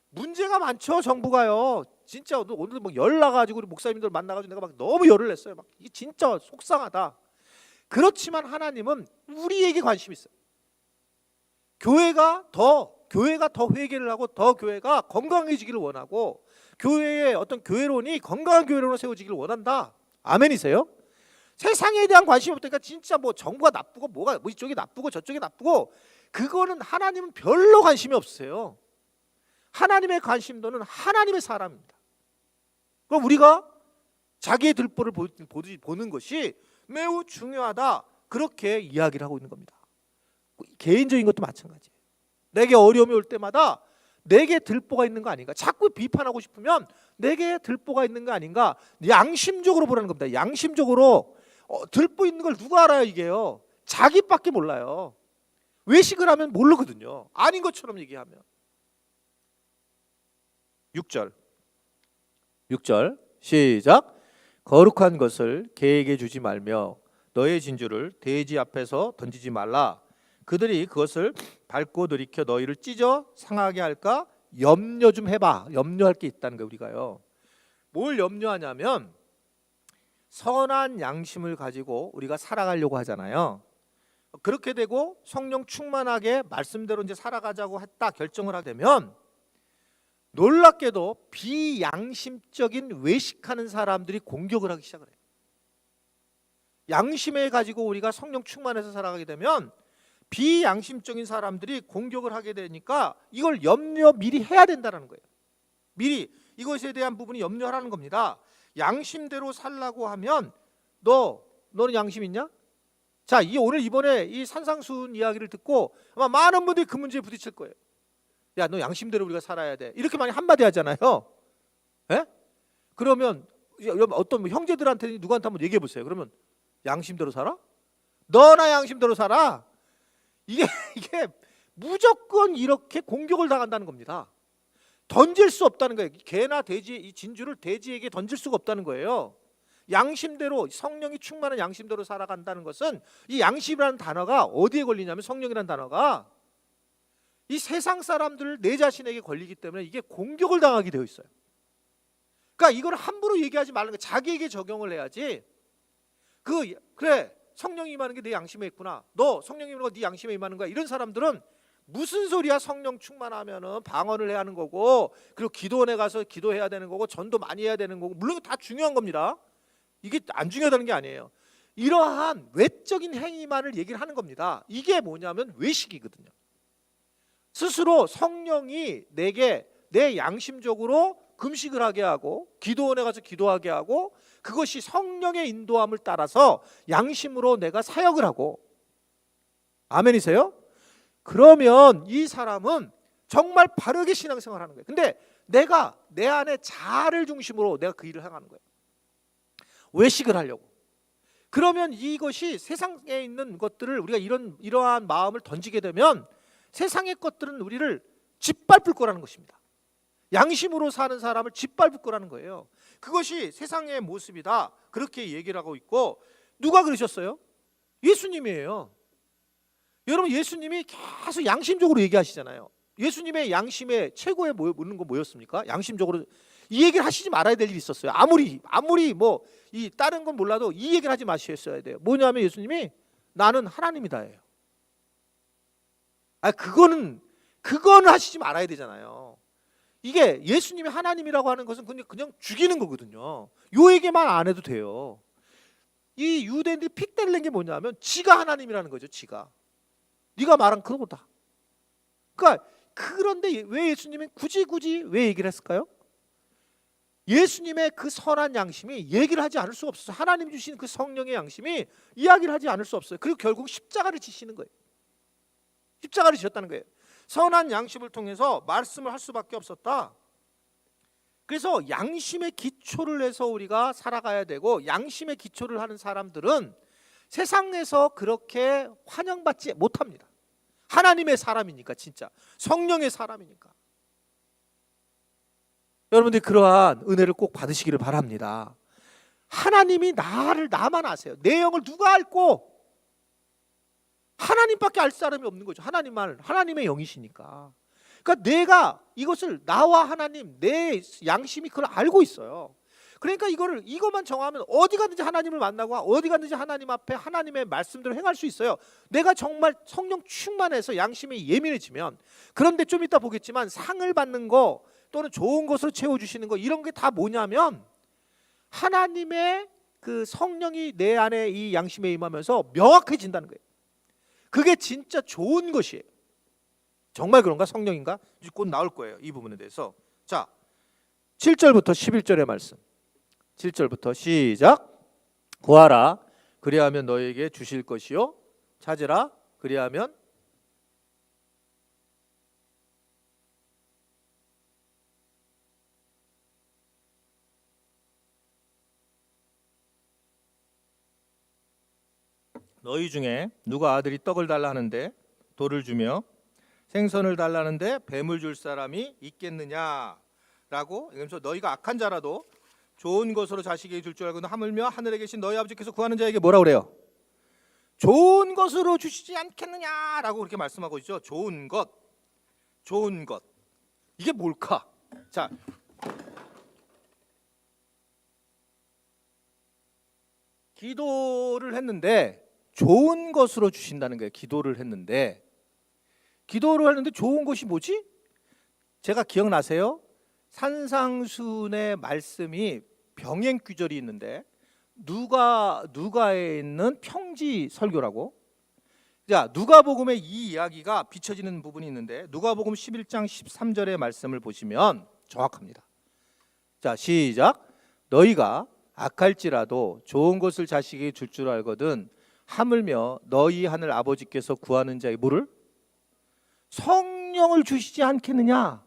문제가 많죠. 정부가요. 진짜 오늘 뭐 열 나가지고 우리 목사님들 만나가지고 내가 막 너무 열을 냈어요. 막 이게 진짜 속상하다. 그렇지만 하나님은 우리에게 관심이 있어요. 교회가 더 회개를 하고 더 교회가 건강해지기를 원하고 교회의 어떤 교회론이 건강한 교회론으로 세워지기를 원한다. 아멘이세요? 세상에 대한 관심이 없으니까 진짜 뭐 정부가 나쁘고 뭐 이쪽이 나쁘고 저쪽이 나쁘고 그거는 하나님은 별로 관심이 없으세요. 하나님의 관심도는 하나님의 사람입니다. 그럼 우리가 자기의 들보를 보는 것이 매우 중요하다. 그렇게 이야기를 하고 있는 겁니다. 개인적인 것도 마찬가지예요. 내게 어려움이 올 때마다 내게 들보가 있는 거 아닌가? 자꾸 비판하고 싶으면 내게 들보가 있는 거 아닌가? 양심적으로 보라는 겁니다. 양심적으로 들보 있는 걸 누가 알아요? 이게요. 자기밖에 몰라요. 외식을 하면 모르거든요. 아닌 것처럼 얘기하면. 6절 시작. 거룩한 것을 개에게 주지 말며 너의 진주를 돼지 앞에서 던지지 말라. 그들이 그것을 밟고 들이켜 너희를 찢어 상하게 할까? 염려 좀 해봐. 염려할 게 있다는 거예요. 우리가요. 뭘 염려하냐면 선한 양심을 가지고 우리가 살아가려고 하잖아요. 그렇게 되고 성령 충만하게 말씀대로 이제 살아가자고 했다 결정을 하게 되면 놀랍게도 비양심적인 외식하는 사람들이 공격을 하기 시작을 해요. 양심에 가지고 우리가 성령 충만해서 살아가게 되면 비양심적인 사람들이 공격을 하게 되니까 이걸 염려 미리 해야 된다는 거예요. 미리 이것에 대한 부분이 염려하라는 겁니다. 양심대로 살라고 하면 너는 양심 있냐? 자, 오늘 이번에 이 산상수훈 이야기를 듣고 아마 많은 분들이 그 문제에 부딪힐 거예요. 야, 너 양심대로 우리가 살아야 돼. 이렇게 많이 한마디 하잖아요. 예? 그러면 어떤 형제들한테 누구한테 한번 얘기해 보세요. 그러면 양심대로 살아? 너나 양심대로 살아? 이게 무조건 이렇게 공격을 당한다는 겁니다. 던질 수 없다는 거예요. 개나 돼지, 이 진주를 돼지에게 던질 수가 없다는 거예요. 양심대로, 성령이 충만한 양심대로 살아간다는 것은, 이 양심이라는 단어가 어디에 걸리냐면 성령이라는 단어가 이 세상 사람들 내 자신에게 걸리기 때문에 이게 공격을 당하게 되어 있어요. 그러니까 이걸 함부로 얘기하지 말는 거예요. 자기에게 적용을 해야지. 그래, 성령이 임하는 게 내 양심에 있구나. 너 성령이 임하는 거 네 양심에 임하는 거야. 이런 사람들은 무슨 소리야? 성령 충만하면은 방언을 해야 하는 거고, 그리고 기도원에 가서 기도해야 되는 거고, 전도 많이 해야 되는 거고, 물론 다 중요한 겁니다. 이게 안 중요하다는 게 아니에요. 이러한 외적인 행위만을 얘기를 하는 겁니다. 이게 뭐냐면 외식이거든요. 스스로 성령이 내게 내 양심적으로 금식을 하게 하고 기도원에 가서 기도하게 하고, 그것이 성령의 인도함을 따라서 양심으로 내가 사역을 하고, 아멘이세요? 그러면 이 사람은 정말 바르게 신앙생활을 하는 거예요. 근데 내가 내 안에 자아를 중심으로 내가 그 일을 행하는 거예요. 외식을 하려고. 그러면 이것이 세상에 있는 것들을 우리가 이러한 마음을 던지게 되면 세상의 것들은 우리를 짓밟을 거라는 것입니다. 양심으로 사는 사람을 짓밟을 거라는 거예요. 그것이 세상의 모습이다. 그렇게 얘기를 하고 있고, 누가 그러셨어요? 예수님이에요. 여러분, 예수님이 계속 양심적으로 얘기하시잖아요. 예수님의 양심의 최고의 묻는 거 뭐였습니까? 양심적으로 이 얘기를 하시지 말아야 될 일이 있었어요. 아무리 뭐 이 다른 건 몰라도 이 얘기를 하지 마셨어야 돼요. 뭐냐면 예수님이 나는 하나님이다예요. 그거는 하시지 말아야 되잖아요. 이게 예수님이 하나님이라고 하는 것은 그냥 죽이는 거거든요. 요 얘기만 안 해도 돼요. 이 유대인들이 픽대를 낸 게 뭐냐면 지가 하나님이라는 거죠. 지가. 네가 말한 그거다. 그런데 왜 예수님이 굳이 왜 얘기를 했을까요? 예수님의 그 선한 양심이 얘기를 하지 않을 수가 없어요. 하나님 주신 그 성령의 양심이 이야기를 하지 않을 수 없어요. 그리고 결국 십자가를 지시는 거예요. 십자가를 지셨다는 거예요. 선한 양심을 통해서 말씀을 할 수밖에 없었다. 그래서 양심의 기초를 해서 우리가 살아가야 되고, 양심의 기초를 하는 사람들은 세상에서 그렇게 환영받지 못합니다. 하나님의 사람이니까, 진짜 성령의 사람이니까. 여러분들이 그러한 은혜를 꼭 받으시기를 바랍니다. 하나님이 나만 아세요. 내 영을 누가 알고? 하나님밖에 알 사람이 없는 거죠. 하나님의 영이시니까. 그러니까 내가 이것을, 나와 하나님, 내 양심이 그걸 알고 있어요. 그러니까 이것만 정하면 어디 가든지 하나님을 만나고 어디 가든지 하나님 앞에 하나님의 말씀대로 행할 수 있어요. 내가 정말 성령 충만해서 양심이 예민해지면. 그런데 좀 이따 보겠지만 상을 받는 거 또는 좋은 것으로 채워주시는 거, 이런 게 다 뭐냐면 하나님의 그 성령이 내 안에 이 양심에 임하면서 명확해진다는 거예요. 그게 진짜 좋은 것이에요. 정말 그런가? 성령인가? 곧 나올 거예요. 이 부분에 대해서. 자, 7절부터 11절의 말씀. 7절부터 시작. 구하라, 그리하면 너에게 주실 것이요, 찾으라, 그리하면 너희 중에 누가 아들이 떡을 달라 하는데 돌을 주며 생선을 달라 하는데 뱀을 줄 사람이 있겠느냐라고. 그래서 너희가 악한 자라도 좋은 것으로 자식에게 줄 줄 알고 하물며 하늘에 계신 너희 아버지께서 구하는 자에게 뭐라 그래요? 좋은 것으로 주시지 않겠느냐라고 그렇게 말씀하고 있죠. 좋은 것. 이게 뭘까? 자, 기도를 했는데 좋은 것으로 주신다는 거예요. 기도를 했는데 좋은 것이 뭐지? 제가 기억나세요? 산상수훈의 말씀이 병행귀절이 있는데 누가에 있는 평지 설교라고. 자, 누가복음에 이 이야기가 비춰지는 부분이 있는데 누가복음 11장 13절의 말씀을 보시면 정확합니다. 자, 시작. 너희가 악할지라도 좋은 것을 자식에게 줄 줄 알거든 하물며 너희 하늘 아버지께서 구하는 자의 뭐를? 성령을 주시지 않겠느냐.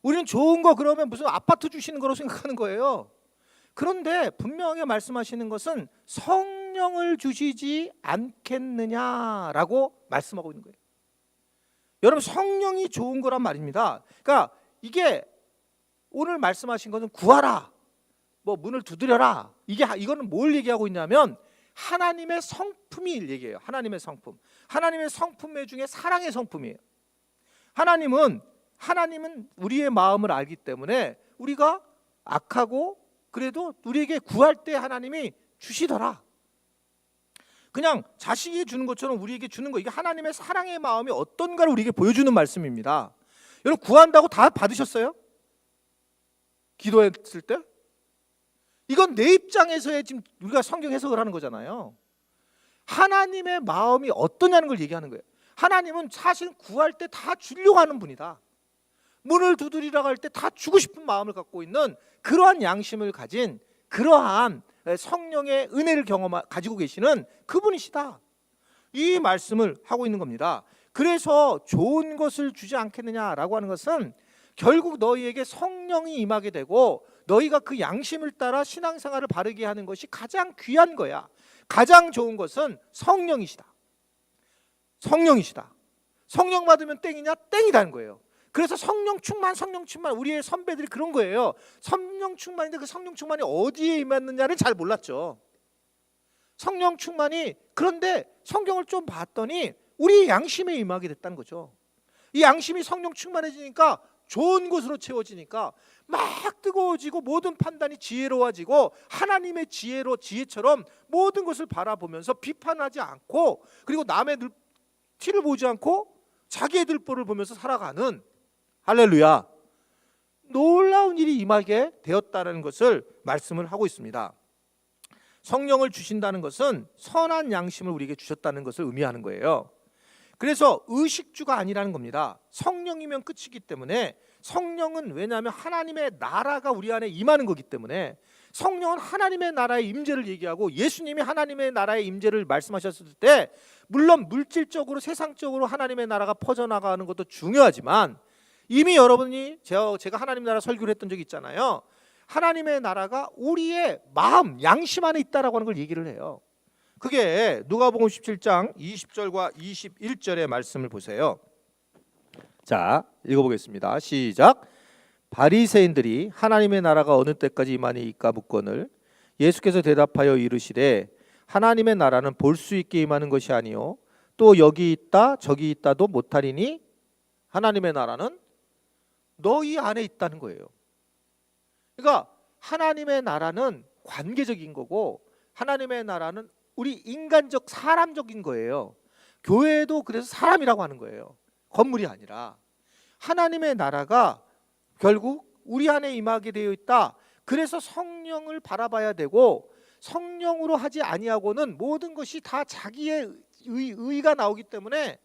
우리는 좋은 거 그러면 무슨 아파트 주시는 거로 생각하는 거예요. 그런데 분명하게 말씀하시는 것은 성령을 주시지 않겠느냐라고 말씀하고 있는 거예요. 여러분, 성령이 좋은 거란 말입니다. 그러니까 이게 오늘 말씀하신 것은 구하라, 뭐 문을 두드려라, 이거는 뭘 얘기하고 있냐면 하나님의 성품이 얘기해요. 하나님의 성품. 하나님의 성품 중에 사랑의 성품이에요. 하나님은 우리의 마음을 알기 때문에 우리가 악하고 그래도 우리에게 구할 때 하나님이 주시더라. 그냥 자식이 주는 것처럼 우리에게 주는 거, 이게 하나님의 사랑의 마음이 어떤가를 우리에게 보여주는 말씀입니다. 여러분, 구한다고 다 받으셨어요? 기도했을 때? 이건 내 입장에서의 지금 우리가 성경 해석을 하는 거잖아요. 하나님의 마음이 어떠냐는 걸 얘기하는 거예요. 하나님은 사실 구할 때 다 주려고 하는 분이다. 문을 두드리라고 할 때 다 주고 싶은 마음을 갖고 있는 그러한 양심을 가진 그러한 성령의 은혜를 가지고 계시는 그분이시다. 이 말씀을 하고 있는 겁니다. 그래서 좋은 것을 주지 않겠느냐라고 하는 것은 결국 너희에게 성령이 임하게 되고 너희가 그 양심을 따라 신앙생활을 바르게 하는 것이 가장 귀한 거야. 가장 좋은 것은 성령이시다. 성령이시다. 성령 받으면 땡이냐? 땡이다는 거예요. 그래서 성령 충만 우리의 선배들이 그런 거예요. 성령 충만인데 그 성령 충만이 어디에 임했느냐를 잘 몰랐죠. 성령 충만이, 그런데 성경을 좀 봤더니 우리의 양심에 임하게 됐다는 거죠. 이 양심이 성령 충만해지니까 좋은 것으로 채워지니까 막 뜨거워지고 모든 판단이 지혜로워지고 하나님의 지혜처럼 모든 것을 바라보면서 비판하지 않고, 그리고 남의 티를 보지 않고 자기의 들보를 보면서 살아가는, 할렐루야, 놀라운 일이 임하게 되었다는 것을 말씀을 하고 있습니다. 성령을 주신다는 것은 선한 양심을 우리에게 주셨다는 것을 의미하는 거예요. 그래서 의식주가 아니라는 겁니다. 성령이면 끝이기 때문에, 성령은 왜냐하면 하나님의 나라가 우리 안에 임하는 거기 때문에, 성령은 하나님의 나라의 임재를 얘기하고, 예수님이 하나님의 나라의 임재를 말씀하셨을 때 물론 물질적으로 세상적으로 하나님의 나라가 퍼져나가는 것도 중요하지만, 이미 여러분이 제가 하나님 나라 설교를 했던 적이 있잖아요. 하나님의 나라가 우리의 마음, 양심 안에 있다라고 하는 걸 얘기를 해요. 그게 누가복음 17장 20절과 21절의 말씀을 보세요. 자, 읽어보겠습니다. 시작. 바리새인들이 하나님의 나라가 어느 때까지 임하니이까 묻거늘 예수께서 대답하여 이르시되 하나님의 나라는 볼 수 있게 임하는 것이 아니요 또 여기 있다 저기 있다도 못하리니 하나님의 나라는 너희 안에 있다는 거예요. 그러니까 하나님의 나라는 관계적인 거고, 하나님의 나라는 우리 인간적 사람적인 거예요. 교회도 그래서 사람이라고 하는 거예요. 건물이 아니라. 하나님의 나라가 결국 우리 안에 임하게 되어 있다. 그래서 성령을 바라봐야 되고, 성령으로 하지 아니하고는 모든 것이 다 자기의 의가 나오기 때문에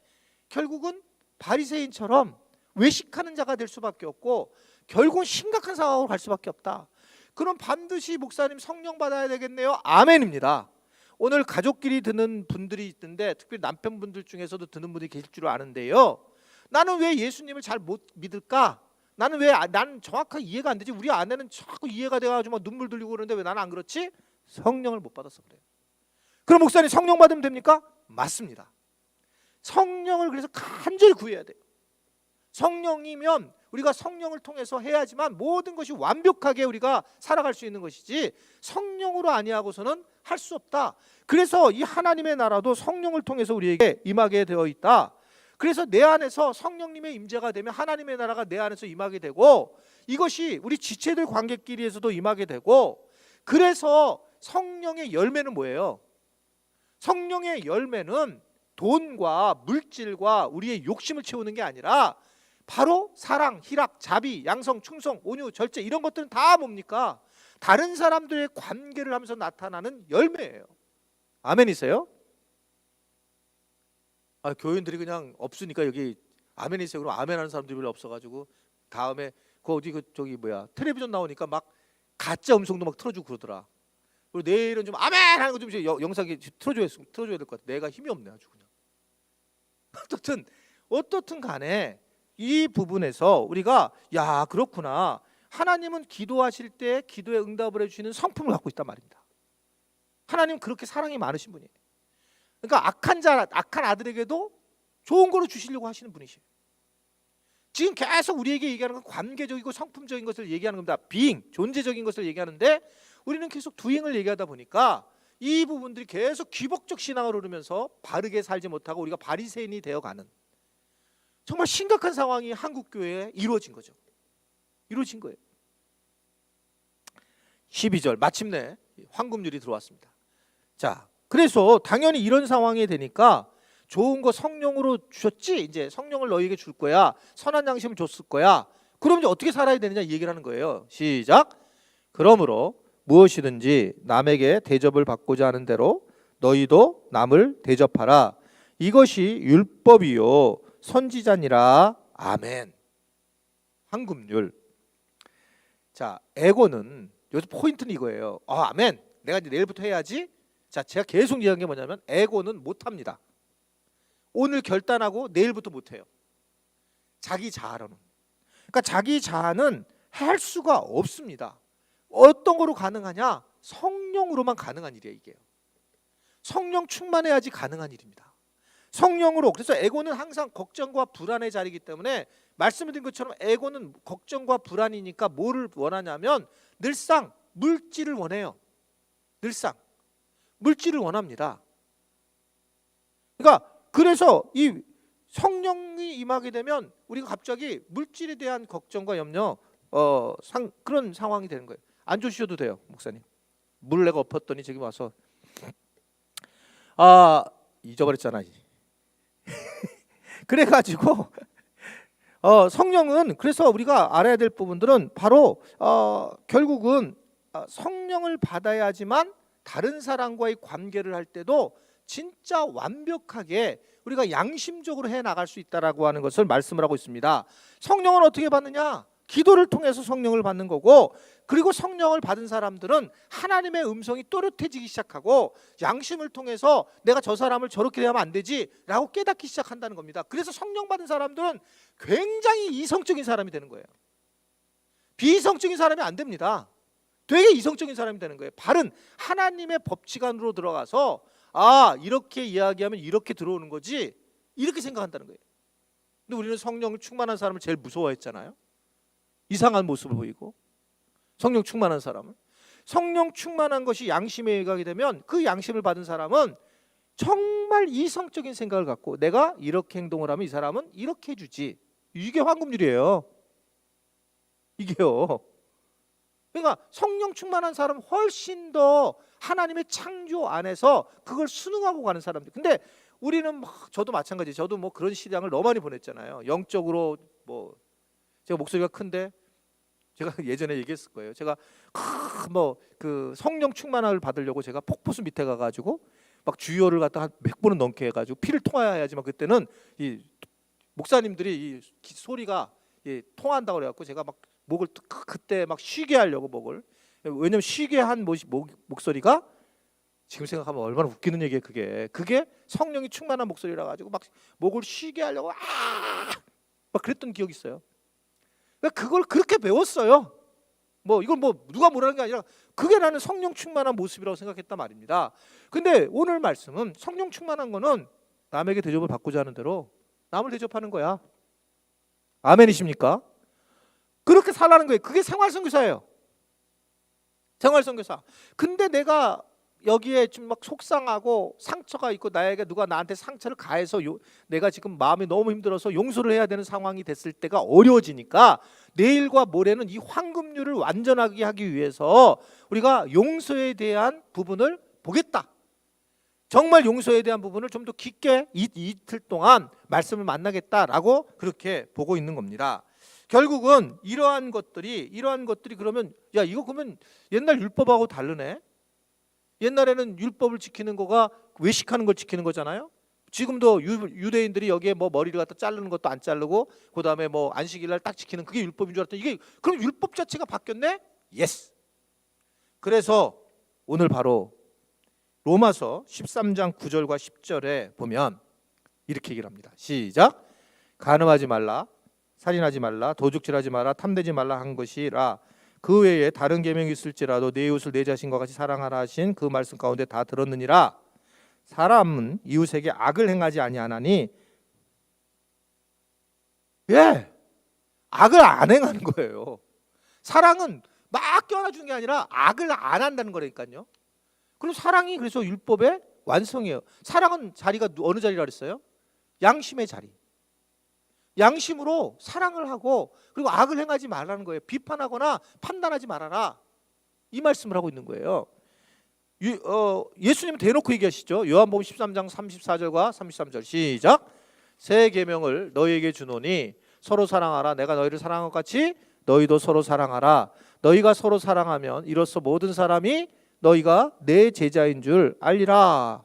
결국은 바리새인처럼 외식하는 자가 될 수밖에 없고, 결국은 심각한 상황으로 갈 수밖에 없다. 그럼 반드시 목사님 성령 받아야 되겠네요. 아멘입니다. 오늘 가족끼리 듣는 분들이 있는데, 특별히 남편분들 중에서도 듣는 분들이 계실 줄 아는데요, 나는 왜 예수님을 잘 못 믿을까? 나는 정확하게 이해가 안 되지. 우리 아내는 자꾸 이해가 돼가지고 막 눈물 들리고 그러는데 왜 나는 안 그렇지? 성령을 못 받아서 그래요. 그럼 목사님 성령 받으면 됩니까? 맞습니다. 성령을 그래서 간절히 구해야 돼요. 성령이면 우리가 성령을 통해서 해야지만 모든 것이 완벽하게 우리가 살아갈 수 있는 것이지, 성령으로 아니하고서는 할 수 없다. 그래서 이 하나님의 나라도 성령을 통해서 우리에게 임하게 되어 있다. 그래서 내 안에서 성령님의 임재가 되면 하나님의 나라가 내 안에서 임하게 되고, 이것이 우리 지체들 관계끼리에서도 임하게 되고, 그래서 성령의 열매는 뭐예요? 성령의 열매는 돈과 물질과 우리의 욕심을 채우는 게 아니라 바로 사랑, 희락, 자비, 양성, 충성, 온유, 절제, 이런 것들은 다 뭡니까? 다른 사람들의 관계를 하면서 나타나는 열매예요. 아멘이세요? 교인들이 그냥 없으니까 여기 아멘이세요. 그럼 아멘하는 사람들이 별로 없어가지고 다음에 그 어디 저기 텔레비전 나오니까 막 가짜 음성도 막 틀어주고 그러더라. 그리고 내일은 좀 아멘하는 거 좀 영상에 틀어줘야 될 것 같아. 내가 힘이 없네 아주 그냥. 어떻든 간에 이 부분에서 우리가 야 그렇구나. 하나님은 기도하실 때 기도에 응답을 해주시는 성품을 갖고 있단 말입니다. 하나님은 그렇게 사랑이 많으신 분이에요. 그러니까 악한 아들에게도 좋은 거로 주시려고 하시는 분이시에요. 지금 계속 우리에게 얘기하는 건 관계적이고 성품적인 것을 얘기하는 겁니다. 존재적인 것을 얘기하는데 우리는 계속 두잉을 얘기하다 보니까 이 부분들이 계속 귀복적 신앙으로 흐르면서 바르게 살지 못하고 우리가 바리새인이 되어가는 정말 심각한 상황이 한국 교회에 이루어진 거죠. 이루어진 거예요. 12절 마침내 황금률이 들어왔습니다. 자, 그래서 당연히 이런 상황이 되니까 좋은 거 성령으로 주셨지, 이제 성령을 너희에게 줄 거야, 선한 양심을 줬을 거야. 그럼 이제 어떻게 살아야 되느냐 이 얘기를 하는 거예요. 시작. 그러므로 무엇이든지 남에게 대접을 받고자 하는 대로 너희도 남을 대접하라. 이것이 율법이요 선지자니라. 아멘. 황금률. 자, 에고는 여기서 포인트는 이거예요. 아멘. 내가 이제 내일부터 해야지. 자, 제가 계속 얘기한 게 뭐냐면 에고는 못합니다. 오늘 결단하고 내일부터 못해요. 자기 자아로는. 그러니까 자기 자아는 할 수가 없습니다. 어떤 거로 가능하냐? 성령으로만 가능한 일이에요. 이게요. 성령 충만해야지 가능한 일입니다. 성령으로. 그래서 에고는 항상 걱정과 불안의 자리이기 때문에 말씀드린 것처럼 에고는 걱정과 불안이니까 뭐를 원하냐면 늘상 물질을 원해요. 늘상 물질을 원합니다. 그러니까 그래서 이 성령이 임하게 되면 우리가 갑자기 물질에 대한 걱정과 염려 그런 상황이 되는 거예요. 안 주셔도 돼요, 목사님. 물 내가 엎었더니 저기 와서 잊어버렸잖아. 그래가지고 성령은 그래서 우리가 알아야 될 부분들은 바로 결국은 성령을 받아야지만 다른 사람과의 관계를 할 때도 진짜 완벽하게 우리가 양심적으로 해 나갈 수 있다라고 하는 것을 말씀을 하고 있습니다. 성령은 어떻게 받느냐? 기도를 통해서 성령을 받는 거고, 그리고 성령을 받은 사람들은 하나님의 음성이 또렷해지기 시작하고 양심을 통해서 내가 저 사람을 저렇게 하면 안 되지 라고 깨닫기 시작한다는 겁니다. 그래서 성령 받은 사람들은 굉장히 이성적인 사람이 되는 거예요. 비이성적인 사람이 안 됩니다. 되게 이성적인 사람이 되는 거예요. 바른 하나님의 법칙 안으로 들어가서 이렇게 이야기하면 이렇게 들어오는 거지, 이렇게 생각한다는 거예요. 근데 우리는 성령을 충만한 사람을 제일 무서워했잖아요. 이상한 모습을 보이고. 성령 충만한 사람은, 성령 충만한 것이 양심에 의하게 되면 그 양심을 받은 사람은 정말 이성적인 생각을 갖고 내가 이렇게 행동을 하면 이 사람은 이렇게 해주지. 이게 황금률이에요. 이게요. 그러니까 성령 충만한 사람은 훨씬 더 하나님의 창조 안에서 그걸 순응하고 가는 사람들. 근데 우리는 저도 마찬가지. 저도 그런 시간을 너무 많이 보냈잖아요. 영적으로 제가 목소리가 큰데 제가 예전에 얘기했을 거예요. 제가 그 성령 충만함을 받으려고 제가 폭포수 밑에 가가지고 막 주여를 갖다 한 100번은 넘게 해가지고 피를 통하여야지. 막 그때는 이 목사님들이 이 소리가 통한다고 그래갖고 제가 막 목을 그때 막 쉬게 하려고 목을, 왜냐면 쉬게 한 목소리가 지금 생각하면 얼마나 웃기는 얘기예요. 그게 성령이 충만한 목소리라 가지고 막 목을 쉬게 하려고 막 그랬던 기억이 있어요. 그걸 그렇게 배웠어요. 이걸 누가 뭐라는 게 아니라 그게 나는 성령 충만한 모습이라고 생각했단 말입니다. 근데 오늘 말씀은 성령 충만한 거는 남에게 대접을 받고자 하는 대로 남을 대접하는 거야. 아멘이십니까? 그렇게 살라는 거예요. 그게 생활선교사예요. 생활선교사. 근데 내가 여기에 좀 막 속상하고 상처가 있고 누가 나한테 상처를 가해서 내가 지금 마음이 너무 힘들어서 용서를 해야 되는 상황이 됐을 때가 어려워지니까 내일과 모레는 이 황금률을 완전하게 하기 위해서 우리가 용서에 대한 부분을 보겠다. 정말 용서에 대한 부분을 좀 더 깊게 이틀 동안 말씀을 만나겠다라고 그렇게 보고 있는 겁니다. 결국은 이러한 것들이 그러면 야 이거 그러면 옛날 율법하고 다르네. 옛날에는 율법을 지키는 거가 외식하는 걸 지키는 거잖아요. 지금도 유대인들이 여기에 뭐 머리를 갖다 자르는 것도 안 자르고 그다음에 뭐 안식일날 딱 지키는 그게 율법인 줄 알았더니 이게 그럼 율법 자체가 바뀌었네? 예스. 그래서 오늘 바로 로마서 13장 9절과 10절에 보면 이렇게 얘기를 합니다. 시작. 간음하지 말라, 살인하지 말라, 도둑질하지 마라, 탐내지 말라 한 것이라. 그 외에 다른 계명이 있을지라도 내 이웃을 내 자신과 같이 사랑하라 하신 그 말씀 가운데 다 들었느니라. 사람은 이웃에게 악을 행하지 아니하나니, 예, 악을 안 행하는 거예요. 사랑은 막 껴안아주는 게 아니라 악을 안 한다는 거라니까요. 그럼 사랑이 그래서 율법의 완성이에요. 사랑은 자리가 어느 자리라 그랬어요? 양심의 자리. 양심으로 사랑을 하고 그리고 악을 행하지 말라는 거예요. 비판하거나 판단하지 말아라. 이 말씀을 하고 있는 거예요. 예수님은 대놓고 얘기하시죠. 요한복음 13장 34절과 33절 시작. 새 계명을 너희에게 주노니 서로 사랑하라. 내가 너희를 사랑한 것 같이 너희도 서로 사랑하라. 너희가 서로 사랑하면 이로써 모든 사람이 너희가 내 제자인 줄 알리라.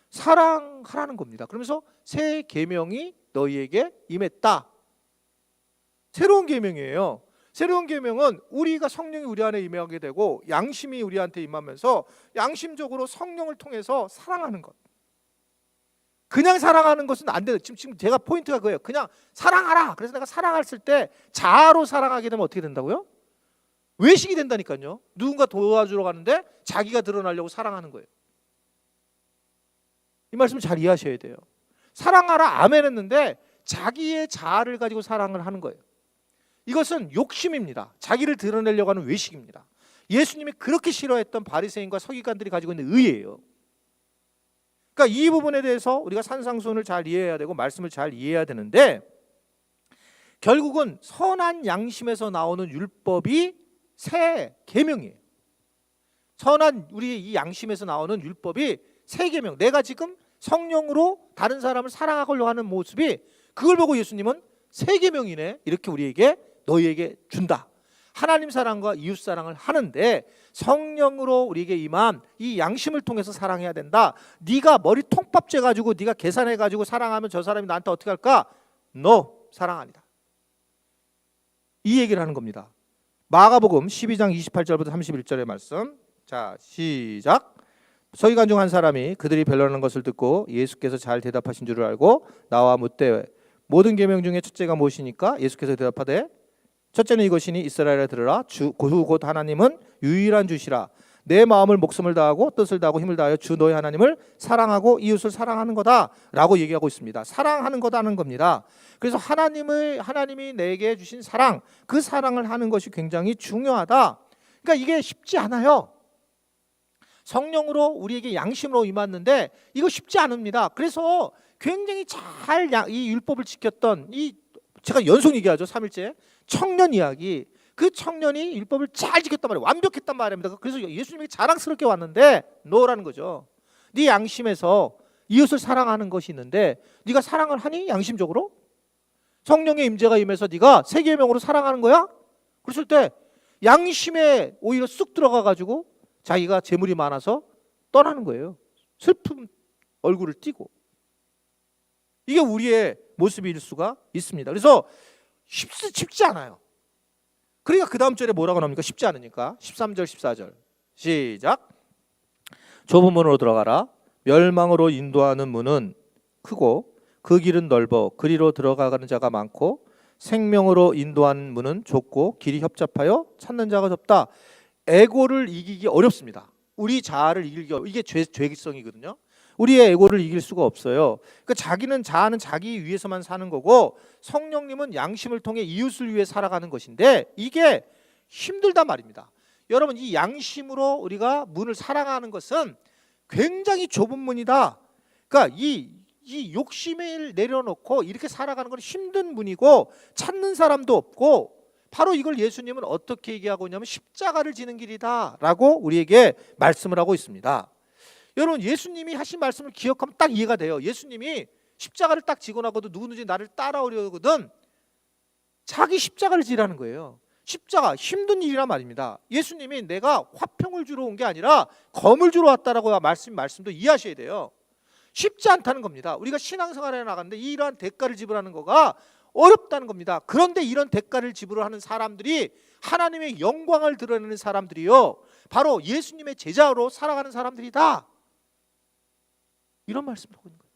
사랑하라는 겁니다. 그러면서 새 계명이 너희에게 임했다. 새로운 계명이에요. 새로운 계명은 우리가 성령이 우리 안에 임하게 되고 양심이 우리한테 임하면서 양심적으로 성령을 통해서 사랑하는 것. 그냥 사랑하는 것은 안 돼요. 지금 제가 포인트가 그거예요. 그냥 사랑하라. 그래서 내가 사랑했을 때 자아로 사랑하게 되면 어떻게 된다고요? 외식이 된다니까요. 누군가 도와주러 가는데 자기가 드러나려고 사랑하는 거예요. 이 말씀을 잘 이해하셔야 돼요. 사랑하라 아멘 했는데 자기의 자아를 가지고 사랑을 하는 거예요. 이것은 욕심입니다. 자기를 드러내려고 하는 외식입니다. 예수님이 그렇게 싫어했던 바리새인과 서기관들이 가지고 있는 의예요. 그러니까 이 부분에 대해서 우리가 산상수훈을 잘 이해해야 되고 말씀을 잘 이해해야 되는데 결국은 선한 양심에서 나오는 율법이 새 계명이에요. 선한 우리 이 양심에서 나오는 율법이 새 계명. 내가 지금 성령으로 다른 사람을 사랑하려고 하는 모습이 그걸 보고 예수님은 새 계명이네 이렇게 우리에게 너희에게 준다. 하나님 사랑과 이웃 사랑을 하는데 성령으로 우리에게 임한 이 양심을 통해서 사랑해야 된다. 네가 머리 통밥 째가지고 네가 계산해가지고 사랑하면 저 사람이 나한테 어떻게 할까? No, 사랑 아니다. 이 얘기를 하는 겁니다. 마가복음 12장 28절부터 31절의 말씀. 자, 시작. 서기관 중 한 사람이 그들이 변론하는 것을 듣고 예수께서 잘 대답하신 줄을 알고 나와 묻되 모든 계명 중에 첫째가 무엇이니까? 예수께서 대답하되 첫째는 이것이니 이스라엘에 들으라. 주 곧 하나님은 유일한 주시라. 내 마음을 목숨을 다하고 뜻을 다하고 힘을 다하여 주 너희 하나님을 사랑하고 이웃을 사랑하는 거다라고 얘기하고 있습니다. 사랑하는 거다는 겁니다. 그래서 하나님이 내게 주신 사랑, 그 사랑을 하는 것이 굉장히 중요하다. 그러니까 이게 쉽지 않아요. 성령으로 우리에게 양심으로 임했는데 이거 쉽지 않습니다. 그래서 굉장히 잘 이 율법을 지켰던 이 제가 연속 얘기하죠. 3일째 청년 이야기. 그 청년이 율법을 잘 지켰단 말이에요. 완벽했단 말입니다. 그래서 예수님이 자랑스럽게 왔는데 노라는 거죠. 네 양심에서 이웃을 사랑하는 것이 있는데 네가 사랑을 하니 양심적으로? 성령의 임재가 임해서 네가 새 계명으로 사랑하는 거야? 그랬을 때 양심에 오히려 쑥 들어가가지고 자기가 재물이 많아서 떠나는 거예요. 슬픈 얼굴을 띠고. 이게 우리의 모습일 수가 있습니다. 그래서 쉽지 않아요. 그러니까 그 다음 절에 뭐라고 나옵니까? 쉽지 않으니까 13절 14절 시작. 좁은 문으로 들어가라. 멸망으로 인도하는 문은 크고 그 길은 넓어 그리로 들어가는 자가 많고 생명으로 인도하는 문은 좁고 길이 협잡하여 찾는 자가 적다. 에고를 이기기 어렵습니다. 우리 자아를 이기기 이게 죄성이거든요. 우리의 에고를 이길 수가 없어요. 그러니까 자아는 자기 위해서만 사는 거고 성령님은 양심을 통해 이웃을 위해 살아가는 것인데 이게 힘들단 말입니다. 여러분 이 양심으로 우리가 문을 사랑하는 것은 굉장히 좁은 문이다. 그러니까 이 욕심을 내려놓고 이렇게 살아가는 건 힘든 문이고 찾는 사람도 없고 바로 이걸 예수님은 어떻게 얘기하고 있냐면 십자가를 지는 길이다 라고 우리에게 말씀을 하고 있습니다. 여러분 예수님이 하신 말씀을 기억하면 딱 이해가 돼요. 예수님이 십자가를 딱 지고 나고도 누구든지 나를 따라오려거든 자기 십자가를 지라는 거예요. 십자가 힘든 일이란 말입니다. 예수님이 내가 화평을 주러 온 게 아니라 검을 주러 왔다라고 말씀도 이해하셔야 돼요. 쉽지 않다는 겁니다. 우리가 신앙생활에 나가는데 이러한 대가를 지불하는 거가 어렵다는 겁니다. 그런데 이런 대가를 지불하는 사람들이 하나님의 영광을 드러내는 사람들이요, 바로 예수님의 제자로 살아가는 사람들이다. 이런 말씀을 하고 있는 거예요.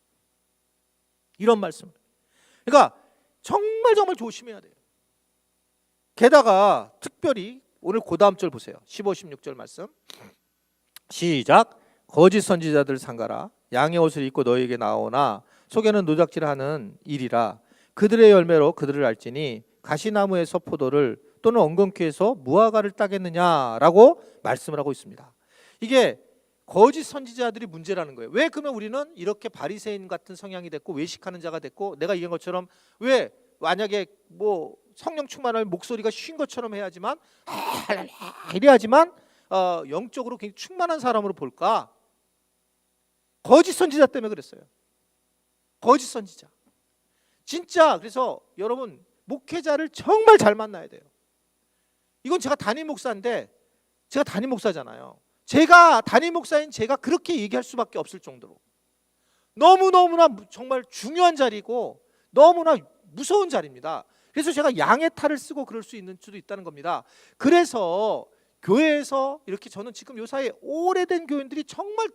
이런 말씀. 그러니까 정말 조심해야 돼요. 게다가 특별히 오늘 그 다음 절 보세요. 15, 16절 말씀. 시작. 거짓 선지자들 삼가라. 양의 옷을 입고 너희에게 나오나 속에는 노작질하는 일이라. 그들의 열매로 그들을 알지니 가시나무에서 포도를 또는 엉겅퀴에서 무화과를 따겠느냐라고 말씀을 하고 있습니다. 이게 거짓 선지자들이 문제라는 거예요. 왜 그러면 우리는 이렇게 바리새인 같은 성향이 됐고 외식하는 자가 됐고, 내가 얘기한 것처럼 왜 만약에 뭐 성령 충만할 목소리가 쉰 것처럼 해야지만 이래야지만 영적으로 굉장히 충만한 사람으로 볼까? 거짓 선지자 때문에 그랬어요. 거짓 선지자. 진짜 그래서 여러분 목회자를 정말 잘 만나야 돼요. 이건 제가 담임 목사인데, 제가 담임 목사잖아요. 제가 담임 목사인 제가 그렇게 얘기할 수밖에 없을 정도로 너무너무나 정말 중요한 자리고 너무나 무서운 자리입니다. 그래서 제가 양의 탈을 쓰고 그럴 수 있는 수도 있다는 겁니다. 그래서 교회에서 이렇게 저는 지금 요 사이에 오래된 교인들이 정말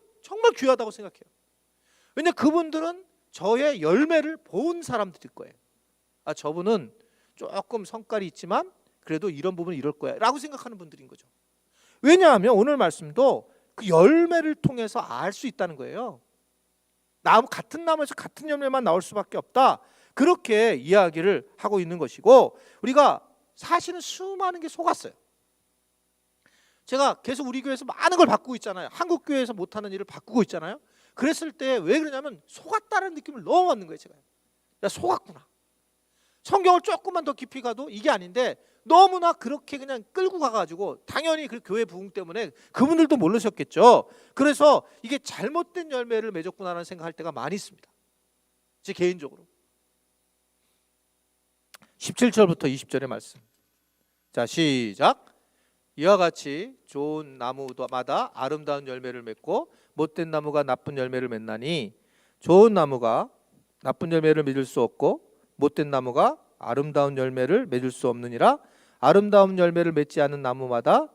귀하다고 생각해요. 왜냐하면 그분들은 저의 열매를 본 사람들일 거예요. 아, 저분은 조금 성깔이 있지만 그래도 이런 부분은 이럴 거야 라고 생각하는 분들인 거죠. 왜냐하면 오늘 말씀도 그 열매를 통해서 알 수 있다는 거예요. 같은 나무에서 같은 열매만 나올 수밖에 없다, 그렇게 이야기를 하고 있는 것이고, 우리가 사실은 수많은 게 속았어요. 제가 계속 우리 교회에서 많은 걸 바꾸고 있잖아요. 한국 교회에서 못하는 일을 바꾸고 있잖아요. 그랬을 때 왜 그러냐면 속았다는 느낌을 너무 받는 거예요. 제가 나 속았구나. 성경을 조금만 더 깊이 가도 이게 아닌데 너무나 그렇게 그냥 끌고 가가지고, 당연히 그 교회 부흥 때문에 그분들도 모르셨겠죠. 그래서 이게 잘못된 열매를 맺었구나라는 생각할 때가 많이 있습니다. 제 개인적으로. 17절부터 20절의 말씀. 자, 시작. 이와 같이 좋은 나무마다 아름다운 열매를 맺고 못된 나무가 나쁜 열매를 맺나니, 좋은 나무가 나쁜 열매를 맺을 수 없고 못된 나무가 아름다운 열매를 맺을 수 없느니라. 아름다운 열매를 맺지 않는 나무마다